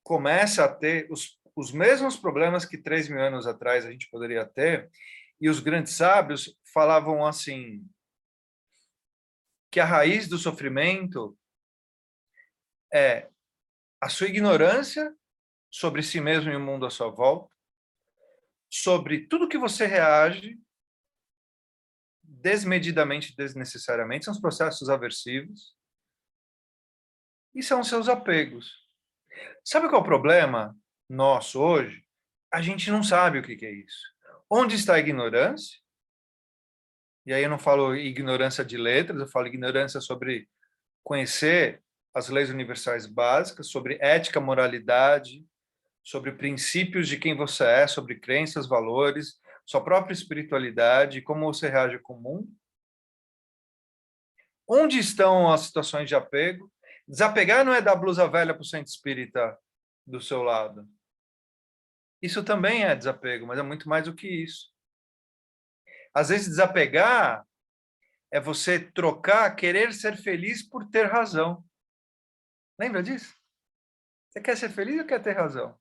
começa a ter os mesmos problemas que 3.000 anos atrás a gente poderia ter, e os grandes sábios falavam assim, que a raiz do sofrimento é a sua ignorância sobre si mesmo e o mundo à sua volta, sobre tudo que você reage desmedidamente, desnecessariamente, são os processos aversivos, e são seus apegos. Sabe qual é o problema nosso hoje? A gente não sabe o que é isso. Onde está a ignorância? E aí eu não falo ignorância de letras, eu falo ignorância sobre conhecer as leis universais básicas, sobre ética, moralidade, sobre princípios de quem você é, sobre crenças, valores, sua própria espiritualidade, como você reage ao comum. Onde estão as situações de apego? Desapegar não é dar blusa velha para o centro espírita do seu lado. Isso também é desapego, mas é muito mais do que isso. Às vezes, desapegar é você trocar querer ser feliz por ter razão. Lembra disso? Você quer ser feliz ou quer ter razão?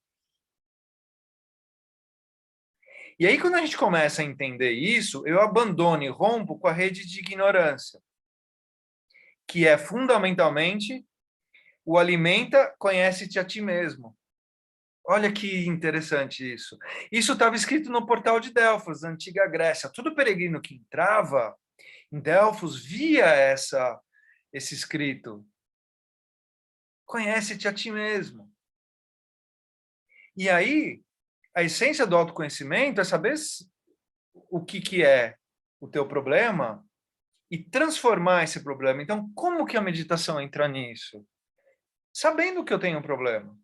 E aí, quando a gente começa a entender isso, eu abandono e rompo com a rede de ignorância, que é fundamentalmente o alimenta, conhece-te a ti mesmo. Olha que interessante isso. Isso estava escrito no portal de Delfos, na antiga Grécia. Todo peregrino que entrava em Delfos via esse escrito. Conhece-te a ti mesmo. E aí, a essência do autoconhecimento é saber o que é o teu problema e transformar esse problema. Então, como que a meditação entra nisso? Sabendo que eu tenho um problema.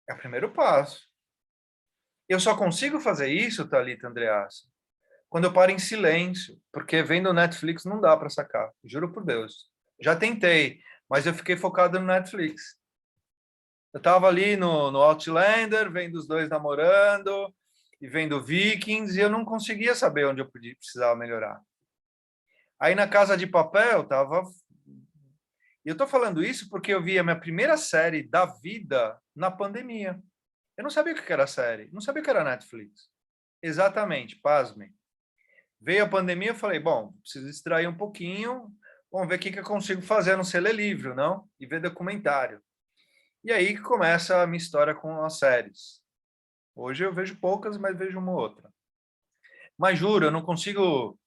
É o primeiro passo. Eu só consigo fazer isso, Thalita Andreassa, quando eu paro em silêncio, porque vendo Netflix não dá para sacar, juro por Deus. Já tentei, mas eu fiquei focado no Netflix. Eu estava ali no Outlander, vendo os dois namorando, e vendo Vikings, e eu não conseguia saber onde eu precisava melhorar. Aí na Casa de Papel, estava... E eu estou falando isso porque eu vi a minha primeira série da vida na pandemia. Eu não sabia o que era série, não sabia o que era Netflix. Exatamente, pasmem. Veio a pandemia, eu falei, bom, preciso distrair um pouquinho, vamos ver o que eu consigo fazer, a não ser ler livro, não? E ver documentário. E aí que começa a minha história com as séries. Hoje eu vejo poucas, mas vejo uma ou outra. Mas juro, eu não consigo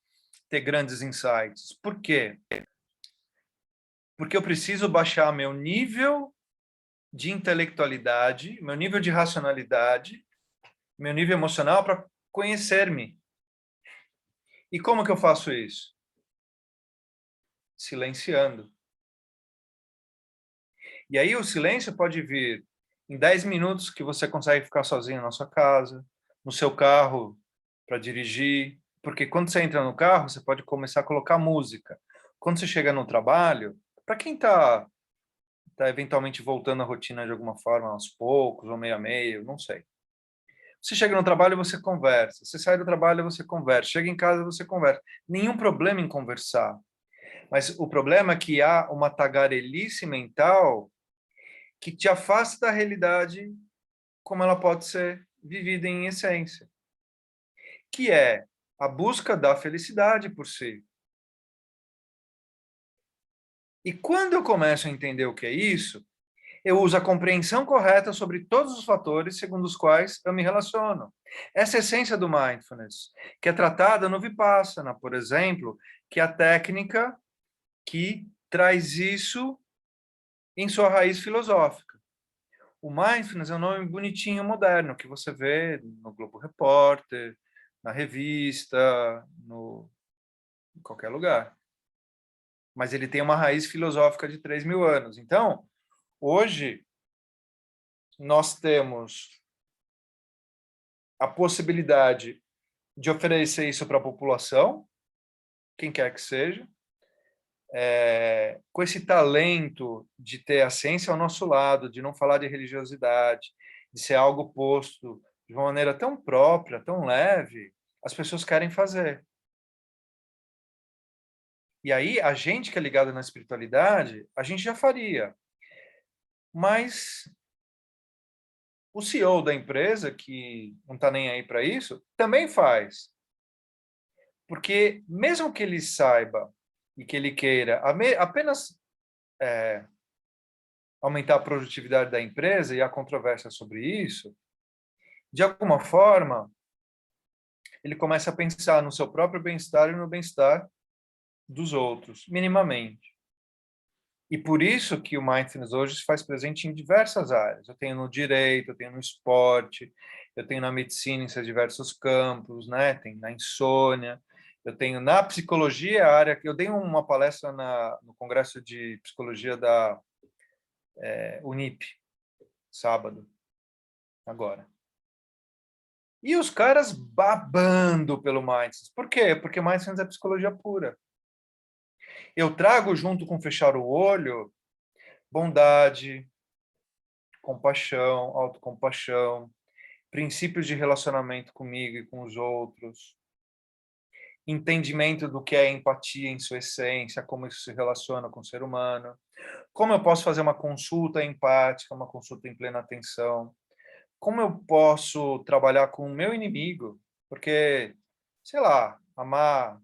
ter grandes insights. Por quê? Porque eu preciso baixar meu nível de intelectualidade, meu nível de racionalidade, meu nível emocional para conhecer-me. E como que eu faço isso? Silenciando. E aí o silêncio pode vir em 10 minutos que você consegue ficar sozinho na sua casa, no seu carro para dirigir, porque quando você entra no carro, você pode começar a colocar música. Quando você chega no trabalho, para quem está eventualmente voltando à rotina de alguma forma, aos poucos, ou meio a meio, não sei. Você chega no trabalho, você conversa. Você sai do trabalho, você conversa. Chega em casa, você conversa. Nenhum problema em conversar. Mas o problema é que há uma tagarelice mental que te afasta da realidade como ela pode ser vivida em essência, que é a busca da felicidade por si. E quando eu começo a entender o que é isso, eu uso a compreensão correta sobre todos os fatores segundo os quais eu me relaciono. Essa é a essência do mindfulness, que é tratada no Vipassana, por exemplo, que é a técnica que traz isso em sua raiz filosófica. O mindfulness é um nome bonitinho, moderno, que você vê no Globo Repórter, na revista, em qualquer lugar. Mas ele tem uma raiz filosófica de 3.000 anos. Então, hoje, nós temos a possibilidade de oferecer isso para a população, quem quer que seja, com esse talento de ter a ciência ao nosso lado, de não falar de religiosidade, de ser algo posto de uma maneira tão própria, tão leve, as pessoas querem fazer. E aí, a gente que é ligado na espiritualidade, a gente já faria. Mas o CEO da empresa, que não está nem aí para isso, também faz. Porque mesmo que ele saiba e que ele queira apenas aumentar a produtividade da empresa, e há controvérsia sobre isso, de alguma forma, ele começa a pensar no seu próprio bem-estar e no bem-estar dos outros, minimamente. E por isso que o Mindfulness hoje se faz presente em diversas áreas. Eu tenho no direito, eu tenho no esporte, eu tenho na medicina em seus diversos campos, né? Tem na insônia, eu tenho na psicologia, a área que eu dei uma palestra no Congresso de Psicologia da Unip, sábado, agora. E os caras babando pelo Mindfulness. Por quê? Porque Mindfulness é psicologia pura. Eu trago junto com fechar o olho bondade, compaixão, autocompaixão, princípios de relacionamento comigo e com os outros, entendimento do que é empatia em sua essência, como isso se relaciona com o ser humano, como eu posso fazer uma consulta empática, uma consulta em plena atenção, como eu posso trabalhar com o meu inimigo, porque, sei lá, amar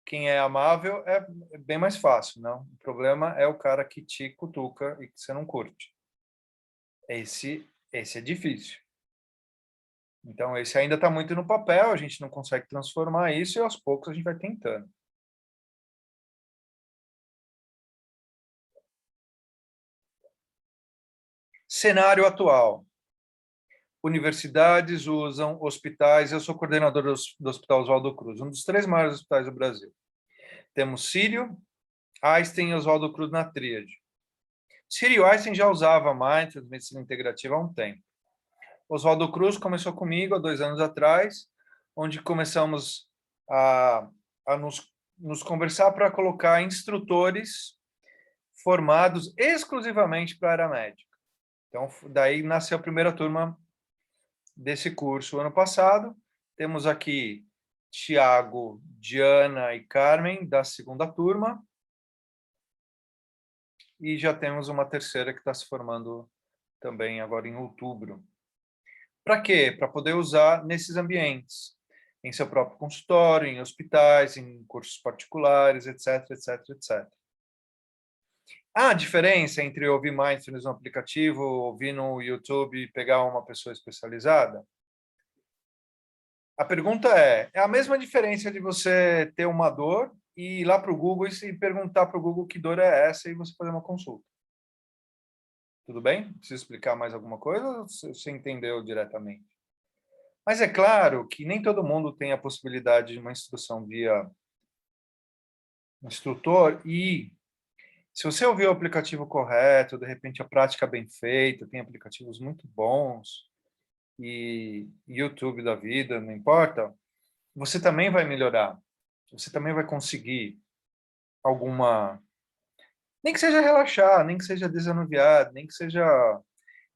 quem é amável é bem mais fácil, não? O problema é o cara que te cutuca e que você não curte. Esse é difícil. Então, esse ainda está muito no papel, a gente não consegue transformar isso e aos poucos a gente vai tentando. Cenário atual. Universidades usam hospitais, eu sou coordenador do Hospital Oswaldo Cruz, um dos 3 maiores hospitais do Brasil. Temos Sírio, Einstein e Oswaldo Cruz na tríade. Sírio e Einstein já usava Mindfulness, medicina integrativa há um tempo. Oswaldo Cruz começou comigo há 2 anos atrás, onde começamos a nos conversar para colocar instrutores formados exclusivamente para a área médica. Então, daí nasceu a primeira turma desse curso ano passado. Temos aqui Tiago, Diana e Carmen, da segunda turma. E já temos uma terceira que está se formando também agora em outubro. Para quê? Para poder usar nesses ambientes, em seu próprio consultório, em hospitais, em cursos particulares, etc, etc, etc. Há diferença entre ouvir Mindfulness no aplicativo, ouvir no YouTube e pegar uma pessoa especializada? A pergunta é a mesma diferença de você ter uma dor e ir lá para o Google e perguntar para o Google que dor é essa e você fazer uma consulta. Tudo bem? Preciso explicar mais alguma coisa ou você entendeu diretamente? Mas é claro que nem todo mundo tem a possibilidade de uma instrução via instrutor e se você ouvir o aplicativo correto, de repente a prática bem feita, tem aplicativos muito bons e YouTube da vida, não importa, você também vai melhorar. Você também vai conseguir alguma... Nem que seja relaxar, nem que seja desanuviar, nem que seja,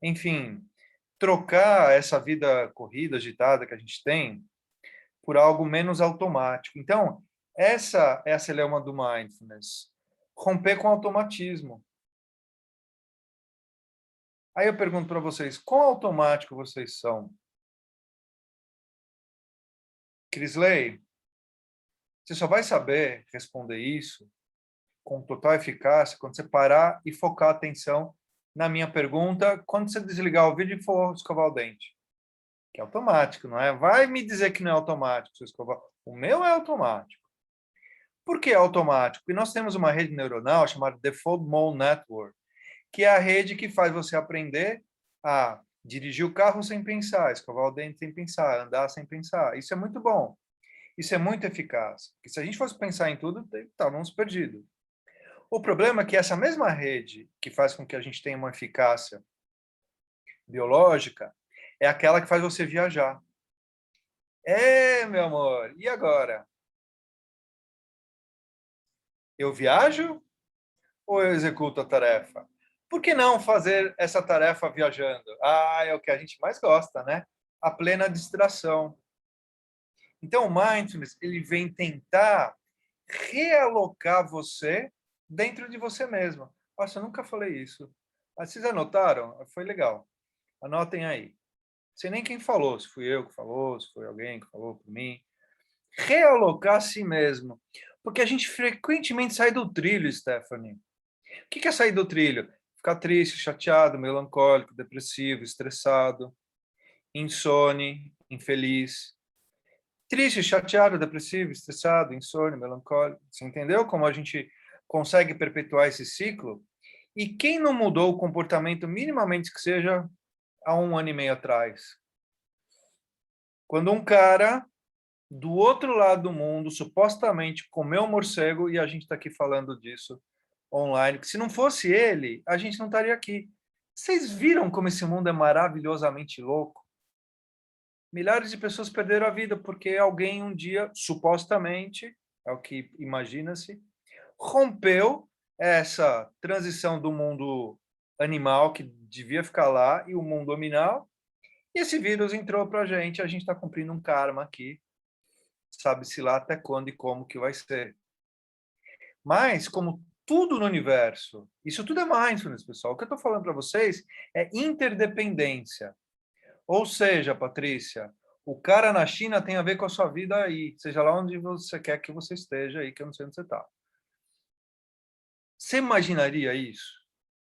enfim, trocar essa vida corrida, agitada que a gente tem por algo menos automático. Então, essa é a celeuma do mindfulness. Romper com o automatismo. Aí eu pergunto para vocês, quão automático vocês são? Crisley, você só vai saber responder isso com total eficácia quando você parar e focar a atenção na minha pergunta quando você desligar o vídeo e for escovar o dente. Que é automático, não é? Vai me dizer que não é automático se escovar. O meu é automático. Por que é automático? Porque nós temos uma rede neuronal chamada Default Mode Network, que é a rede que faz você aprender a dirigir o carro sem pensar, escovar o dente sem pensar, andar sem pensar. Isso é muito bom. Isso é muito eficaz. Porque se a gente fosse pensar em tudo, estávamos perdidos. O problema é que essa mesma rede que faz com que a gente tenha uma eficácia biológica é aquela que faz você viajar. Meu amor, e agora? Eu viajo ou eu executo a tarefa? Por que não fazer essa tarefa viajando? É o que a gente mais gosta, né? A plena distração. Então, o Mindfulness, ele vem tentar realocar você dentro de você mesmo. Nossa, eu nunca falei isso. Vocês anotaram? Foi legal. Anotem aí. Sei nem quem falou, se fui eu que falou, se foi alguém que falou por mim. Realocar a si mesmo. Porque a gente frequentemente sai do trilho, Stephanie. O que é sair do trilho? Ficar triste, chateado, melancólico, depressivo, estressado, insone, infeliz. Triste, chateado, depressivo, estressado, insone, melancólico. Você entendeu como a gente consegue perpetuar esse ciclo? E quem não mudou o comportamento minimamente que seja há 1 ano e meio atrás? Quando um cara do outro lado do mundo supostamente comeu um morcego, e a gente está aqui falando disso online, que se não fosse ele, a gente não estaria aqui. Vocês viram como esse mundo é maravilhosamente louco? Milhares de pessoas perderam a vida porque alguém um dia, supostamente, é o que imagina-se, rompeu essa transição do mundo animal, que devia ficar lá, e o mundo nominal, e esse vírus entrou para a gente está cumprindo um karma aqui, sabe-se lá até quando e como que vai ser. Mas, como tudo no universo, isso tudo é mindfulness, pessoal. O que eu estou falando para vocês é interdependência. Ou seja, Patrícia, o cara na China tem a ver com a sua vida aí, seja lá onde você quer que você esteja aí, que eu não sei onde você está. Você imaginaria isso?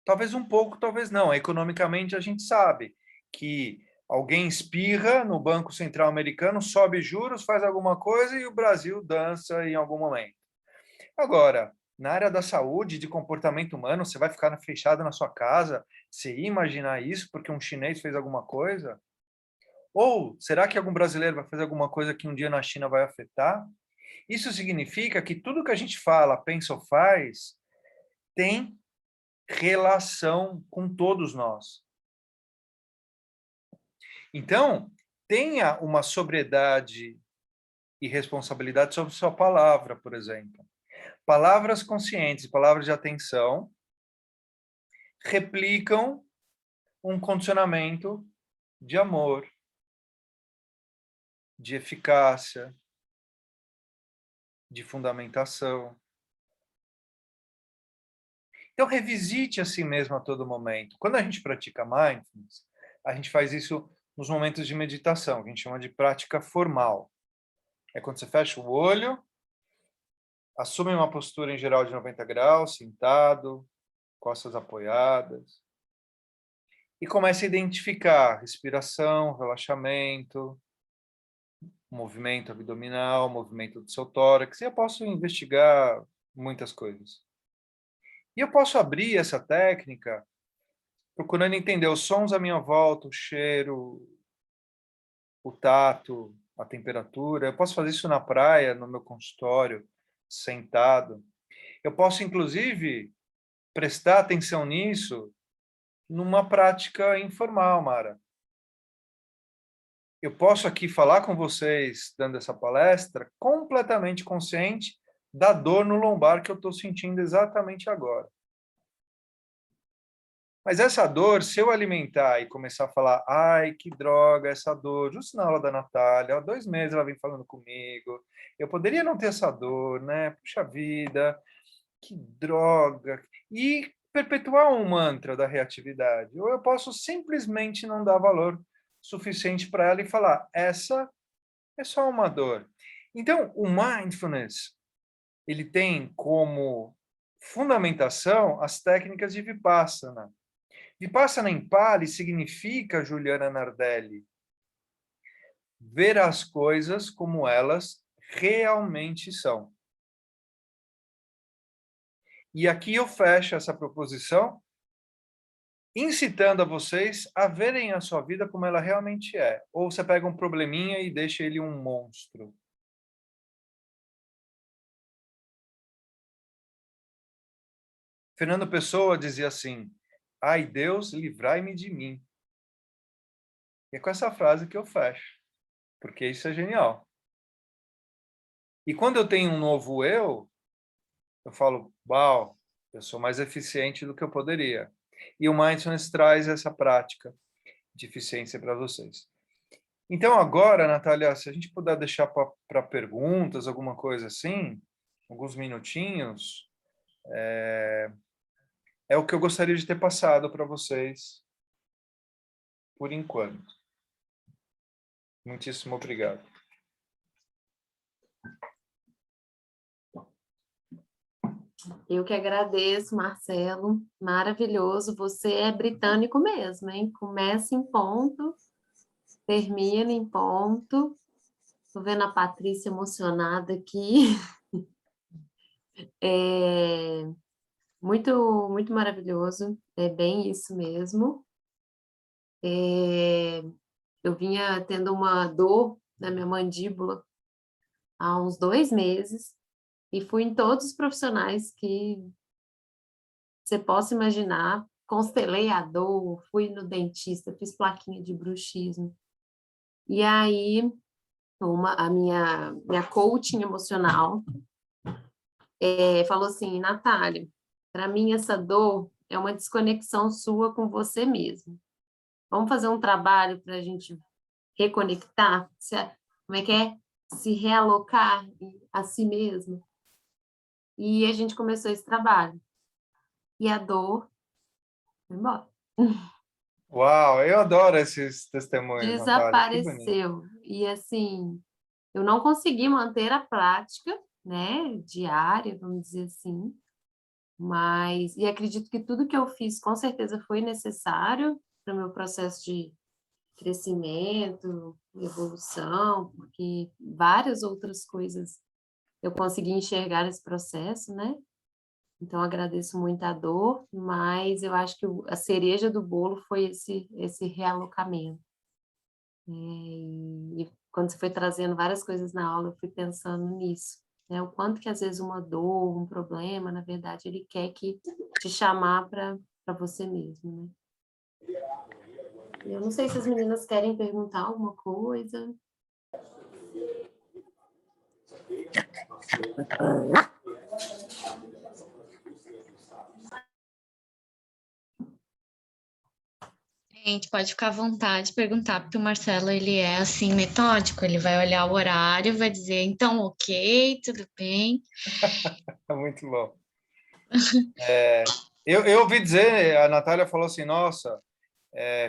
Talvez um pouco, talvez não. Economicamente, a gente sabe que alguém espirra no Banco Central americano, sobe juros, faz alguma coisa e o Brasil dança em algum momento. Agora, na área da saúde, de comportamento humano, você vai ficar fechado na sua casa, você ia imaginar isso porque um chinês fez alguma coisa? Ou será que algum brasileiro vai fazer alguma coisa que um dia na China vai afetar? Isso significa que tudo que a gente fala, pensa ou faz, tem relação com todos nós. Então, tenha uma sobriedade e responsabilidade sobre sua palavra, por exemplo. Palavras conscientes, palavras de atenção, replicam um condicionamento de amor, de eficácia, de fundamentação. Então, revisite a si mesmo a todo momento. Quando a gente pratica mindfulness, a gente faz isso nos momentos de meditação, que a gente chama de prática formal. É quando você fecha o olho, assume uma postura em geral de 90 graus, sentado, costas apoiadas, e começa a identificar respiração, relaxamento, movimento abdominal, movimento do seu tórax, e eu posso investigar muitas coisas. E eu posso abrir essa técnica procurando entender os sons à minha volta, o cheiro, o tato, a temperatura. Eu posso fazer isso na praia, no meu consultório, sentado. Eu posso, inclusive, prestar atenção nisso numa prática informal, Mara. Eu posso aqui falar com vocês, dando essa palestra, completamente consciente da dor no lombar que eu estou sentindo exatamente agora. Mas essa dor, se eu alimentar e começar a falar, ai, que droga essa dor, justo na aula da Natália, há 2 meses ela vem falando comigo, eu poderia não ter essa dor, né? Puxa vida, que droga. E perpetuar um mantra da reatividade. Ou eu posso simplesmente não dar valor suficiente para ela e falar, essa é só uma dor. Então, o mindfulness, ele tem como fundamentação as técnicas de Vipassana. Vipassana em Pali significa, Juliana Nardelli, ver as coisas como elas realmente são. E aqui eu fecho essa proposição, incitando a vocês a verem a sua vida como ela realmente é. Ou você pega um probleminha e deixa ele um monstro. Fernando Pessoa dizia assim, ai Deus, livrai-me de mim. E é com essa frase que eu fecho, porque isso é genial. E quando eu tenho um novo eu falo, uau, eu sou mais eficiente do que eu poderia. E o Mindfulness traz essa prática de eficiência para vocês. Então agora, Natália, se a gente puder deixar para perguntas, alguma coisa assim, alguns minutinhos, é o que eu gostaria de ter passado para vocês por enquanto. Muitíssimo obrigado. Eu que agradeço, Marcelo. Maravilhoso. Você é britânico mesmo, hein? Começa em ponto, termina em ponto. Estou vendo a Patrícia emocionada aqui. É muito, muito maravilhoso, é bem isso mesmo. Eu vinha tendo uma dor na minha mandíbula há uns 2 meses e fui em todos os profissionais que você possa imaginar, constelei a dor, fui no dentista, fiz plaquinha de bruxismo. E aí, a minha coaching emocional falou assim, Natália, para mim essa dor é uma desconexão sua com você mesmo. Vamos fazer um trabalho para a gente reconectar? Como é que é? Se realocar a si mesmo. E a gente começou esse trabalho. E a dor foi embora. Uau, eu adoro esses testemunhos, Natália, que bonito. Desapareceu. E assim, eu não consegui manter a prática, né, diária, vamos dizer assim, mas, e acredito que tudo que eu fiz com certeza foi necessário para o meu processo de crescimento, evolução, porque várias outras coisas eu consegui enxergar esse processo, né? Então, agradeço muito a dor, mas eu acho que a cereja do bolo foi esse realocamento. E quando você foi trazendo várias coisas na aula, eu fui pensando nisso, né? O quanto que às vezes uma dor, um problema, na verdade, ele quer que te chamar para você mesmo, né? Eu não sei se as meninas querem perguntar alguma coisa. Gente, pode ficar à vontade de perguntar, porque o Marcelo, ele é assim, metódico, ele vai olhar o horário, vai dizer, então, ok, tudo bem. É muito bom. Eu ouvi dizer, a Natália falou assim, nossa,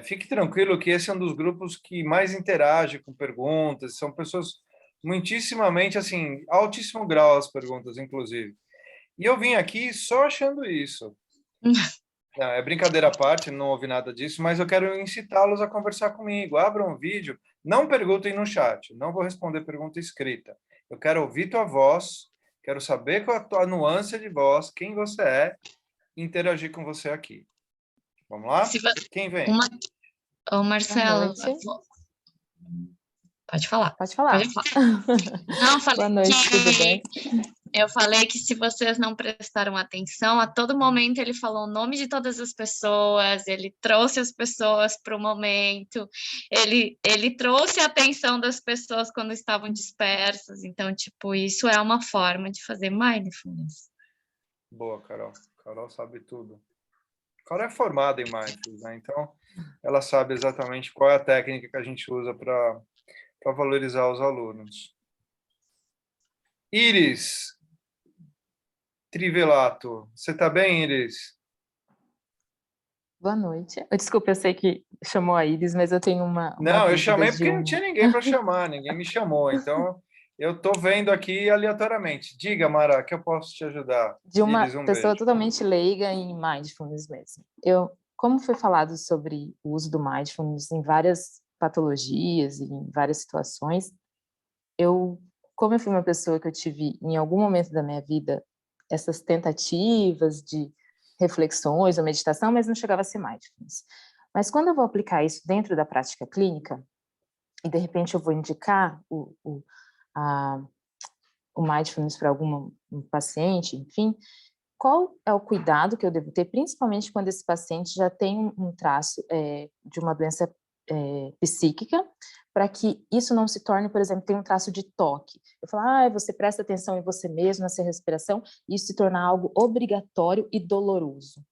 fique tranquilo que esse é um dos grupos que mais interage com perguntas, são pessoas muitíssimamente, assim, altíssimo grau as perguntas, inclusive. E eu vim aqui só achando isso. Não, é brincadeira à parte, não ouvi nada disso, mas eu quero incitá-los a conversar comigo. Abram um vídeo, não perguntem no chat, não vou responder pergunta escrita. Eu quero ouvir tua voz, quero saber qual a tua nuance de voz, quem você é, e interagir com você aqui. Vamos lá? Se você... Quem vem? Ô, Marcelo, pode falar. Pode falar. Não, falei Boa noite, tudo bem? Eu falei que se vocês não prestaram atenção, a todo momento ele falou o nome de todas as pessoas, ele trouxe as pessoas para o momento, ele trouxe a atenção das pessoas quando estavam dispersas. Então, tipo, isso é uma forma de fazer mindfulness. Boa, Carol. Carol sabe tudo. Carol é formada em mindfulness, né? Então ela sabe exatamente qual é a técnica que a gente usa para valorizar os alunos. Iris Trivelato, você está bem, Iris? Boa noite. Desculpa, eu sei que chamou a Iris, mas eu tenho uma Não, eu chamei dúvida porque não tinha ninguém para chamar, ninguém me chamou, então eu estou vendo aqui aleatoriamente. Diga, Mara, que eu posso te ajudar. de uma Iris, um pessoa beijo. totalmente leiga em mindfulness mesmo. Como foi falado sobre o uso do mindfulness em várias patologias e em várias situações, como eu fui uma pessoa que eu tive em algum momento da minha vida essas tentativas de reflexões ou meditação, mas não chegava a ser mindfulness. Mas quando eu vou aplicar isso dentro da prática clínica, e de repente eu vou indicar o mindfulness para algum paciente, enfim, qual é o cuidado que eu devo ter, principalmente quando esse paciente já tem um traço de uma doença psíquica, para que isso não se torne, por exemplo, tem um traço de toque. Eu falo, você presta atenção em você mesmo, na sua respiração, e isso se tornar algo obrigatório e doloroso.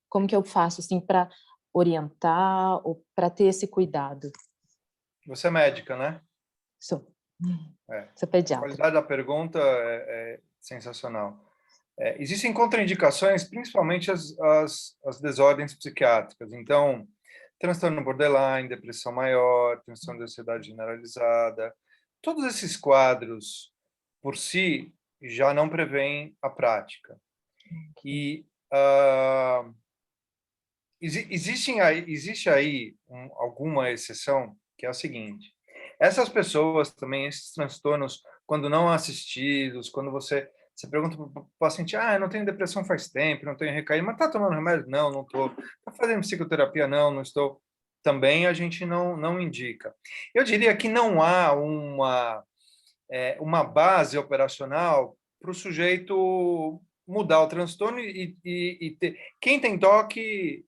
Como que eu faço, assim, para orientar ou para ter esse cuidado? Você é médica, né? Sou pediatra. A qualidade da pergunta é sensacional. Existem contraindicações, principalmente as desordens psiquiátricas. Então, transtorno borderline, depressão maior, transtorno de ansiedade generalizada, todos esses quadros, por si, já não prevêem a prática. E existe aí alguma exceção, que é a seguinte: essas pessoas também, esses transtornos, quando não assistidos, quando você Você pergunta para o paciente, eu não tenho depressão faz tempo, não tenho recaído, mas está tomando remédio? Não, não estou. Está fazendo psicoterapia? Não, não estou. Também a gente não indica. Eu diria que não há uma base operacional para o sujeito mudar o transtorno e ter. Quem tem toque,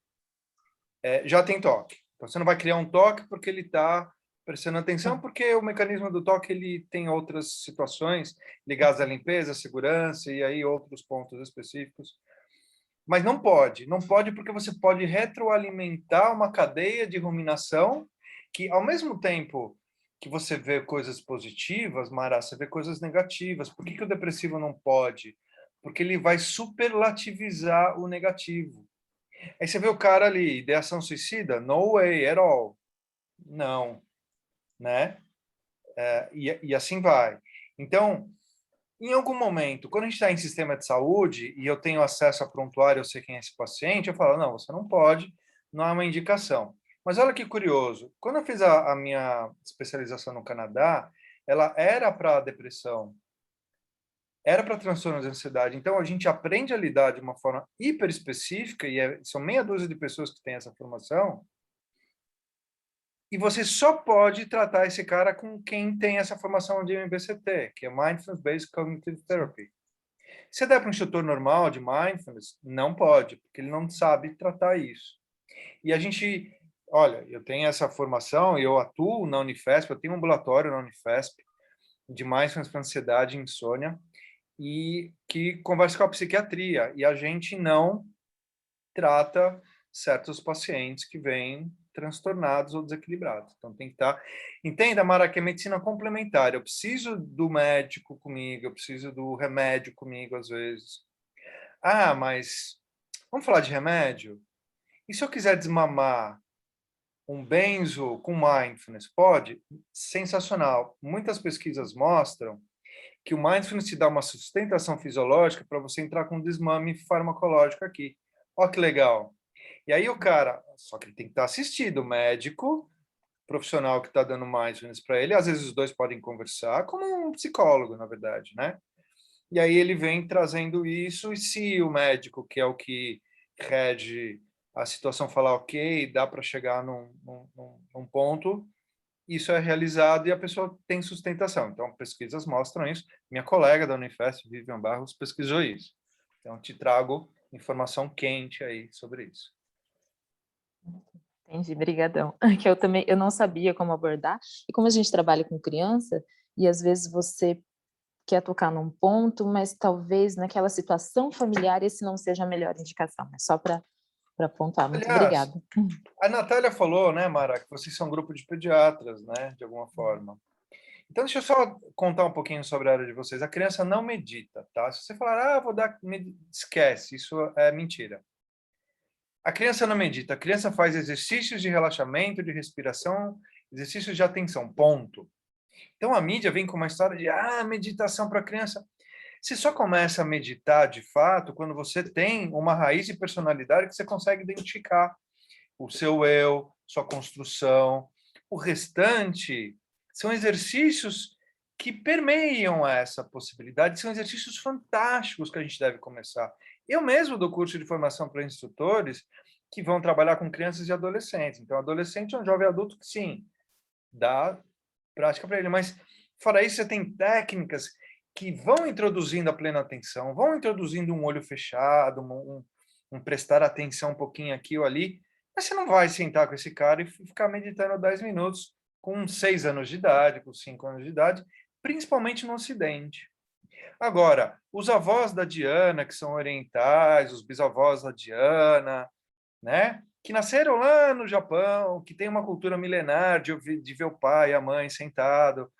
já tem toque. Então, você não vai criar um toque porque ele está prestando atenção, porque o mecanismo do toque ele tem outras situações ligadas à limpeza, à segurança e aí outros pontos específicos. Mas não pode porque você pode retroalimentar uma cadeia de ruminação que, ao mesmo tempo que você vê coisas positivas, Mara, você vê coisas negativas. Por que o depressivo não pode? Porque ele vai superlativizar o negativo. Aí você vê o cara ali, ideação suicida? No way at all. Não, né? E assim vai. Então, em algum momento, quando a gente está em sistema de saúde e eu tenho acesso a prontuário, eu sei quem é esse paciente, eu falo, não, você não pode, não há uma indicação. Mas olha que curioso, quando eu fiz a minha especialização no Canadá, ela era para depressão, era para transtorno de ansiedade. Então, a gente aprende a lidar de uma forma hiper específica, e são meia dúzia de pessoas que têm essa formação, e você só pode tratar esse cara com quem tem essa formação de MBCT, que é Mindfulness Based Cognitive Therapy. Se der para um instrutor normal de Mindfulness, não pode, porque ele não sabe tratar isso. E a gente, olha, eu tenho essa formação, eu atuo na Unifesp, eu tenho um ambulatório na Unifesp de Mindfulness para ansiedade e insônia, e que conversa com a psiquiatria, e a gente não trata certos pacientes que vêm transtornados ou desequilibrados. Então, tem que estar... Entenda, Mara, que é medicina complementar. Eu preciso do médico comigo, eu preciso do remédio comigo, às vezes. Mas vamos falar de remédio? E se eu quiser desmamar um benzo com mindfulness? Pode? Sensacional. Muitas pesquisas mostram que o mindfulness te dá uma sustentação fisiológica para você entrar com um desmame farmacológico aqui. Olha que legal. E aí o cara, só que ele tem que estar assistido, o médico, profissional que está dando mindfulness para ele, às vezes os dois podem conversar, como um psicólogo, na verdade, né? E aí ele vem trazendo isso, e se o médico, que é o que rege a situação, falar, ok, dá para chegar num ponto, isso é realizado e a pessoa tem sustentação. Então, pesquisas mostram isso. Minha colega da Unifesp, Vivian Barros, pesquisou isso. Então, te trago informação quente aí sobre isso. Entendi, brigadão. Que eu não sabia como abordar, e como a gente trabalha com criança, e às vezes você quer tocar num ponto, mas talvez naquela situação familiar esse não seja a melhor indicação, é só para pontuar. Muito Aliás, obrigada. a Natália falou, né, Mara, que vocês são um grupo de pediatras, né, de alguma forma. Então, deixa eu só contar um pouquinho sobre a área de vocês. A criança não medita, tá? Se você falar, vou dar... Esquece, isso é mentira. A criança não medita, a criança faz exercícios de relaxamento, de respiração, exercícios de atenção, ponto. Então, a mídia vem com uma história de, meditação para a criança. Você só começa a meditar, de fato, quando você tem uma raiz de personalidade que você consegue identificar o seu eu, sua construção. O restante são exercícios que permeiam essa possibilidade, são exercícios fantásticos que a gente deve começar. Eu mesmo dou curso de formação para instrutores que vão trabalhar com crianças e adolescentes. Então, adolescente é um jovem adulto que, sim, dá prática para ele. Mas, fora isso, você tem técnicas que vão introduzindo a plena atenção, vão introduzindo um olho fechado, um prestar atenção um pouquinho aqui ou ali, mas você não vai sentar com esse cara e ficar meditando 10 minutos com 6 anos de idade, com 5 anos de idade, principalmente no Ocidente. Agora, os avós da Diana, que são orientais, os bisavós da Diana, né? Que nasceram lá no Japão, que tem uma cultura milenar de ver o pai e a mãe sentado,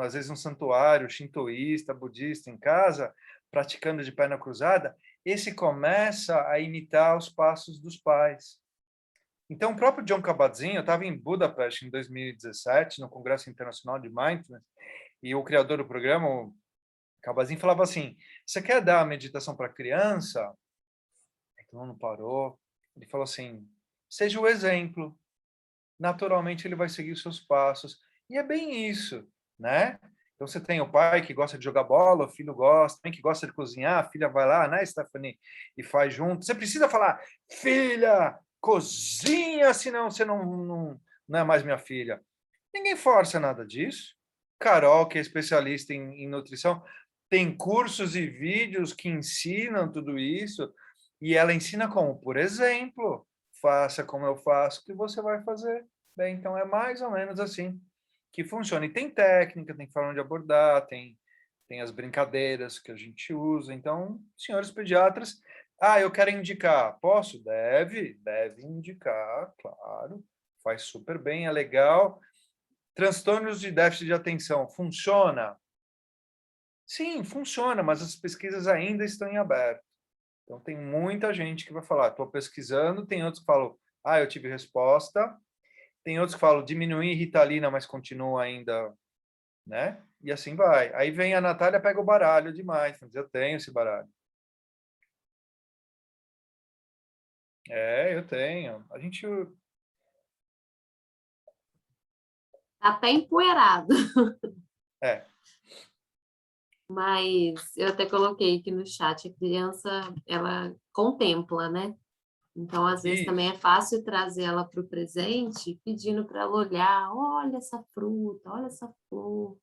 às vezes um santuário shintoísta, budista em casa, praticando de perna cruzada, esse começa a imitar os passos dos pais. Então, o próprio John Kabat-Zinn, eu estava em Budapeste em 2017, no Congresso Internacional de Mindfulness, e o criador do programa, o Kabat-Zinn, falava assim, você quer dar a meditação para criança? Todo mundo parou. Ele falou assim, seja o exemplo. Naturalmente, ele vai seguir os seus passos. E é bem isso, né? Então, você tem o pai que gosta de jogar bola, o filho gosta, também que gosta de cozinhar, a filha vai lá, né, Stephanie, e faz junto. Você precisa falar, filha, cozinha, senão você não é mais minha filha. Ninguém força nada disso. Carol, que é especialista em nutrição, tem cursos e vídeos que ensinam tudo isso, e ela ensina como, por exemplo, faça como eu faço, que você vai fazer. Bem, então, é mais ou menos assim que funciona. E tem técnica, tem forma de abordar, tem as brincadeiras que a gente usa. Então, senhores pediatras, eu quero indicar. Posso? Deve indicar, claro. Faz super bem, é legal. Transtornos de déficit de atenção, funciona? Sim, funciona, mas as pesquisas ainda estão em aberto. Então, tem muita gente que vai falar, estou pesquisando, tem outros que falam, eu tive resposta, tem outros que falam, diminuir Ritalina, mas continua ainda, né? E assim vai. Aí vem a Natália, pega o baralho demais, mas eu tenho esse baralho. Eu tenho. A gente... Tá até empoeirado. É. Mas eu até coloquei aqui no chat, a criança, ela contempla, né? Então, às vezes, também é fácil trazer ela para o presente, pedindo para ela olhar, olha essa fruta, olha essa flor,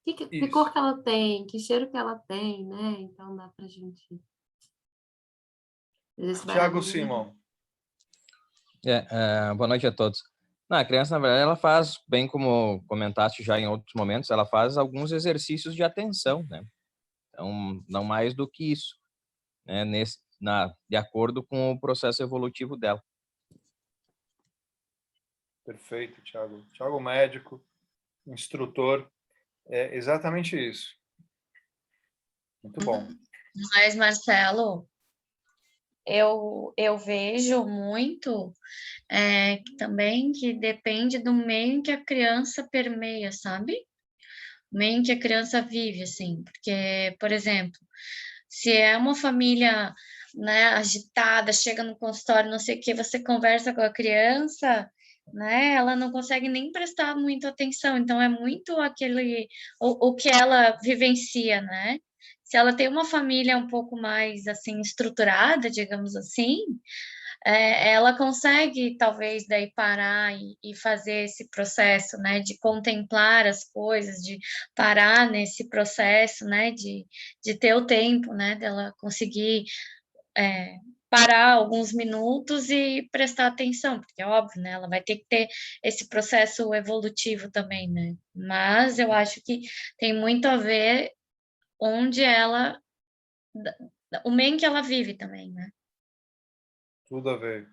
que cor que ela tem, que cheiro que ela tem, né? Então, dá para a gente... Tiago Simon. Boa noite a todos. A criança, na verdade, ela faz, bem como comentaste já em outros momentos, ela faz alguns exercícios de atenção, né? Então, não mais do que isso, né? De acordo com o processo evolutivo dela. Perfeito, Tiago. Tiago, médico, instrutor, é exatamente isso. Muito bom. Mas, Marcelo, eu vejo muito também que depende do meio em que a criança permeia, sabe? O meio em que a criança vive, assim. Porque, por exemplo, se é uma família, né, agitada, chega no consultório, não sei o que, você conversa com a criança, né, ela não consegue nem prestar muita atenção. Então, é muito o que ela vivencia, né? Se ela tem uma família um pouco mais, assim, estruturada, digamos assim, ela consegue, talvez, daí parar e fazer esse processo, né, de contemplar as coisas, de parar nesse processo, né, de ter o tempo, né, dela conseguir parar alguns minutos e prestar atenção, porque é óbvio, né, ela vai ter que ter esse processo evolutivo também, né, mas eu acho que tem muito a ver onde ela, o meio em que ela vive também, né. Tudo a ver.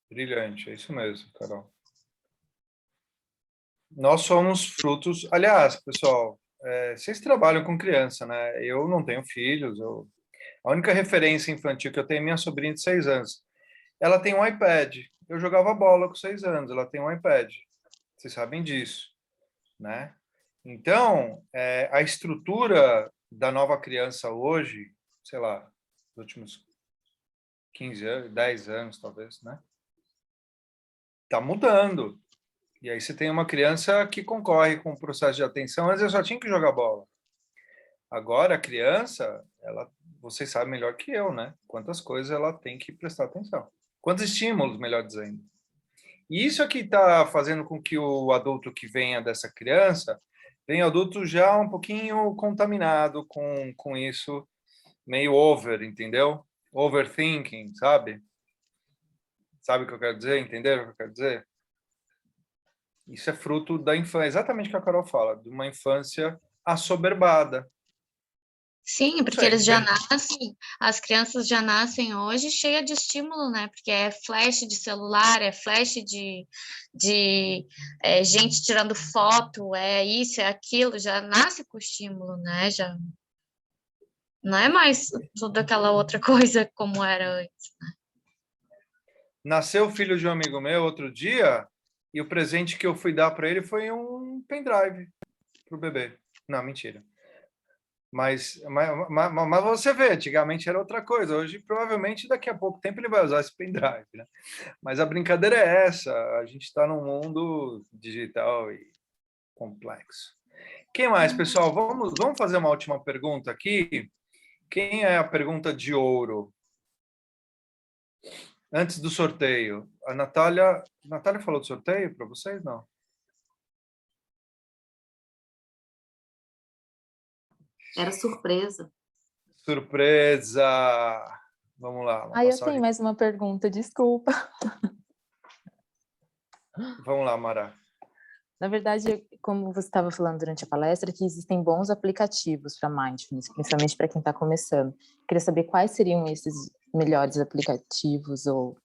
Brilhante, é isso mesmo, Carol. Nós somos frutos... Aliás, pessoal, vocês trabalham com criança, né? Eu não tenho filhos. A única referência infantil que eu tenho é minha sobrinha de 6 anos. Ela tem um iPad. Eu jogava bola com 6 anos. Ela tem um iPad. Vocês sabem disso, né? Então, a estrutura da nova criança hoje, sei lá, nos últimos 15 anos, 10 anos, talvez, né? Tá mudando. E aí você tem uma criança que concorre com o processo de atenção, mas eu só tinha que jogar bola. Agora, a criança, vocês sabem melhor que eu, né? Quantas coisas ela tem que prestar atenção. Quantos estímulos, melhor dizendo. E isso aqui está fazendo com que o adulto que venha dessa criança venha adulto já um pouquinho contaminado com isso, meio over, entendeu? Overthinking, sabe? Sabe o que eu quero dizer? Entenderam o que eu quero dizer? Isso é fruto da infância, exatamente o que a Carol fala, de uma infância assoberbada. Sim, porque eles já nascem, as crianças já nascem hoje cheia de estímulo, né? Porque é flash de celular, é flash de gente tirando foto, é isso, é aquilo, já nasce com estímulo, né? Já não é mais toda aquela outra coisa como era antes, né? Nasceu o filho de um amigo meu outro dia, e o presente que eu fui dar para ele foi um pendrive para o bebê. Não, mentira. Mas você vê, antigamente era outra coisa. Hoje, provavelmente, daqui a pouco tempo ele vai usar esse pendrive, né? Mas a brincadeira é essa. A gente está num mundo digital e complexo. Quem mais, pessoal? Vamos fazer uma última pergunta aqui. Quem é a pergunta de ouro? Antes do sorteio. A Natália falou do sorteio para vocês? Não. Era surpresa. Surpresa! Vamos lá. Eu tenho mais uma pergunta, desculpa. Vamos lá, Mara. Na verdade, como você estava falando durante a palestra, que existem bons aplicativos para mindfulness, principalmente para quem está começando. Queria saber quais seriam esses melhores aplicativos ou,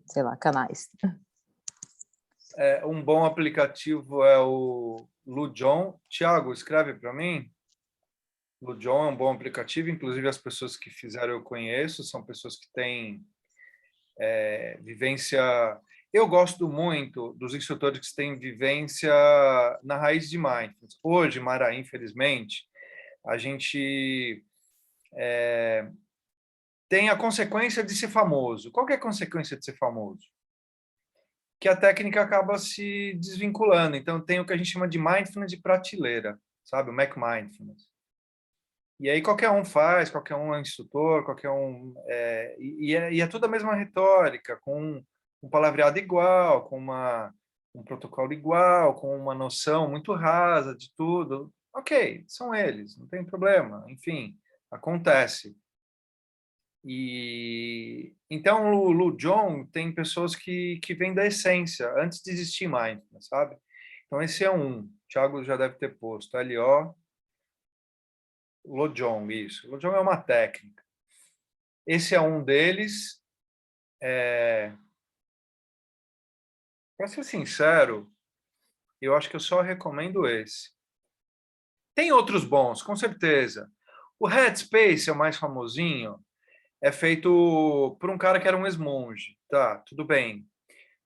sei lá, canais. Um bom aplicativo é o Lujon. Tiago, escreve para mim. Lujon é um bom aplicativo, inclusive as pessoas que fizeram eu conheço, são pessoas que têm vivência... Eu gosto muito dos instrutores que têm vivência na raiz de mindfulness. Hoje, Mara, infelizmente, a gente tem a consequência de ser famoso. Qual que é a consequência de ser famoso? Que a técnica acaba se desvinculando. Então, tem o que a gente chama de mindfulness de prateleira, sabe? O Mac Mindfulness. E aí qualquer um faz, qualquer um é instrutor, qualquer um... E é tudo a mesma retórica, com um palavreado igual, com um protocolo igual, com uma noção muito rasa de tudo. Ok, são eles, não tem problema. Enfim, acontece. E então o Lujon tem pessoas que vêm da essência, antes de existir mindfulness, sabe? Então esse é um. O Thiago já deve ter posto. L-O... Lujon, isso. Lujon é uma técnica. Esse é um deles. Para ser sincero, eu acho que eu só recomendo esse. Tem outros bons, com certeza. O Headspace é o mais famosinho. É feito por um cara que era um ex-monge. Tá, tudo bem.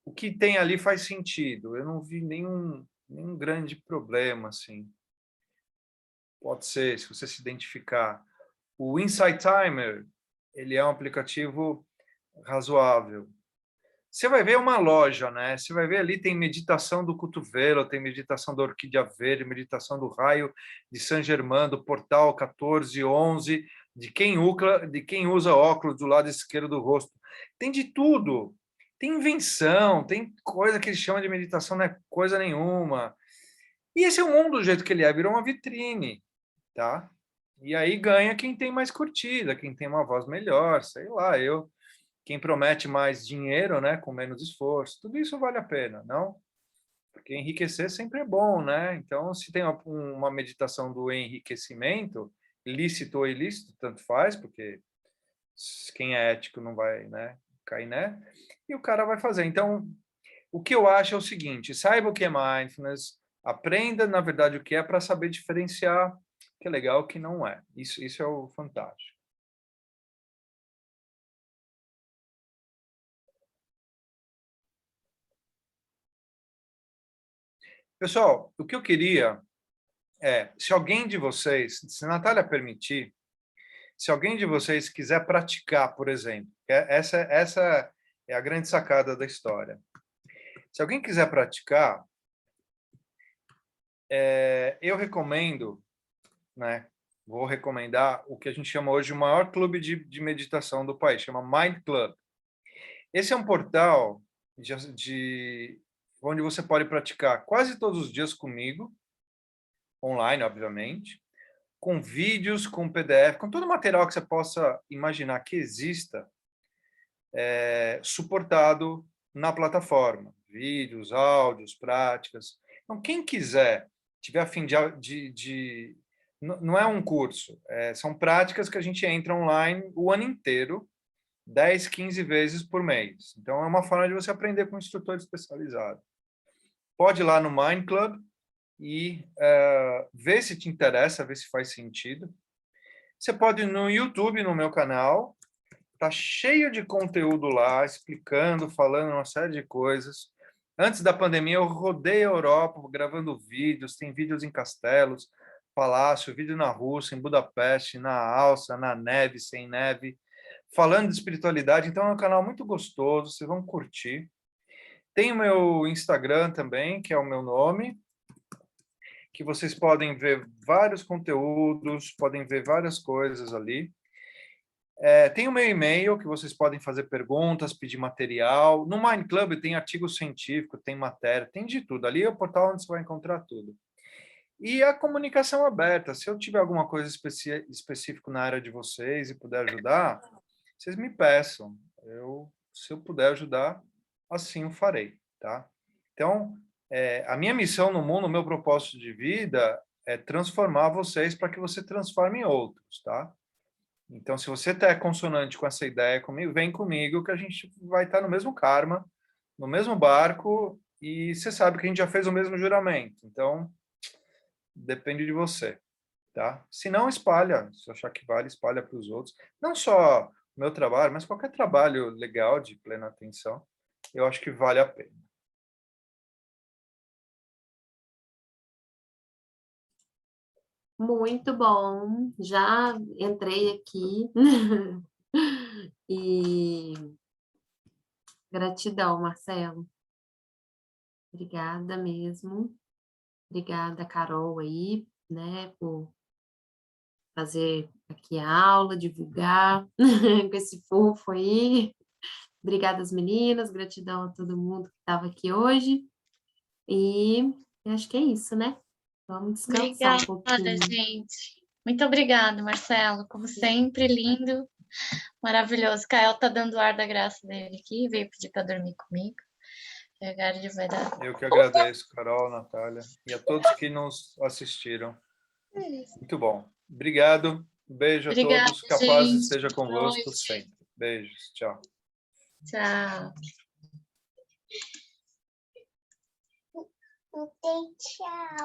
O que tem ali faz sentido. Eu não vi nenhum grande problema, assim. Pode ser, se você se identificar. O Insight Timer, ele é um aplicativo razoável. Você vai ver uma loja, né? Você vai ver ali, tem meditação do cotovelo, tem meditação da orquídea verde, meditação do raio de Saint Germain, do portal 1411, de quem usa óculos do lado esquerdo do rosto. Tem de tudo. Tem invenção, tem coisa que eles chamam de meditação, não é coisa nenhuma. E esse é o mundo do jeito que ele é, virou uma vitrine, tá? E aí ganha quem tem mais curtida, quem tem uma voz melhor, sei lá, quem promete mais dinheiro, né, com menos esforço, tudo isso vale a pena, não? Porque enriquecer sempre é bom, né? Então, se tem uma meditação do enriquecimento, lícito ou ilícito, tanto faz, porque quem é ético não vai, né, cair, né? E o cara vai fazer. Então, o que eu acho é o seguinte, saiba o que é mindfulness, aprenda, na verdade, o que é para saber diferenciar o que é legal e o que não é. Isso é o fantástico. Pessoal, o que eu queria se alguém de vocês, se a Natália permitir, se alguém de vocês quiser praticar, por exemplo, essa é a grande sacada da história. Se alguém quiser praticar, eu recomendo, né? Vou recomendar o que a gente chama hoje o maior clube de meditação do país, chama Mind Club. Esse é um portal onde você pode praticar quase todos os dias comigo, online, obviamente, com vídeos, com PDF, com todo o material que você possa imaginar que exista, suportado na plataforma. Vídeos, áudios, práticas. Então, quem quiser, tiver a fim não é um curso, são práticas que a gente entra online o ano inteiro, 10, 15 vezes por mês. Então, é uma forma de você aprender com um instrutor especializado. Pode ir lá no Mind Club e ver se te interessa, ver se faz sentido. Você pode ir no YouTube, no meu canal, tá cheio de conteúdo lá, explicando, falando uma série de coisas. Antes da pandemia, eu rodei a Europa gravando vídeos, tem vídeos em castelos, palácio, vídeo na Rússia, em Budapeste, na Áustria, na neve, sem neve, falando de espiritualidade. Então, é um canal muito gostoso, vocês vão curtir. Tem o meu Instagram também, que é o meu nome. que vocês podem ver vários conteúdos, podem ver várias coisas ali. Tem o meu e-mail, que vocês podem fazer perguntas, pedir material. No Mind Club tem artigo científico, tem matéria, tem de tudo. Ali é o portal onde você vai encontrar tudo. E a comunicação aberta. Se eu tiver alguma coisa específica na área de vocês e puder ajudar, vocês me peçam. Se eu puder ajudar, assim o farei, tá? Então, a minha missão no mundo, o meu propósito de vida é transformar vocês para que você transforme outros, tá? Então, se você está consonante com essa ideia comigo, vem comigo que a gente vai estar no mesmo karma, no mesmo barco, e você sabe que a gente já fez o mesmo juramento. Então, depende de você, tá? Se não, espalha. Se achar que vale, espalha para os outros. Não só o meu trabalho, mas qualquer trabalho legal de plena atenção, eu acho que vale a pena. Muito bom. Já entrei aqui. E gratidão, Marcelo. Obrigada mesmo. Obrigada, Carol, aí, né, por fazer aqui a aula, divulgar com esse fofo aí. Obrigada às meninas, gratidão a todo mundo que estava aqui hoje. E acho que é isso, né? Vamos descansar um pouquinho. Obrigada, gente. Muito obrigada, Marcelo. Como sempre, lindo, maravilhoso. Kael tá dando o ar da graça dele aqui, veio pedir para dormir comigo. Agora ele vai dar. Eu que agradeço, Carol, Natália, e a todos que nos assistiram. Muito bom. Obrigado. Beijo a Obrigada, todos. Que a paz gente. esteja convosco Noite. sempre. Beijos. Tchau. Tchau. Tchau.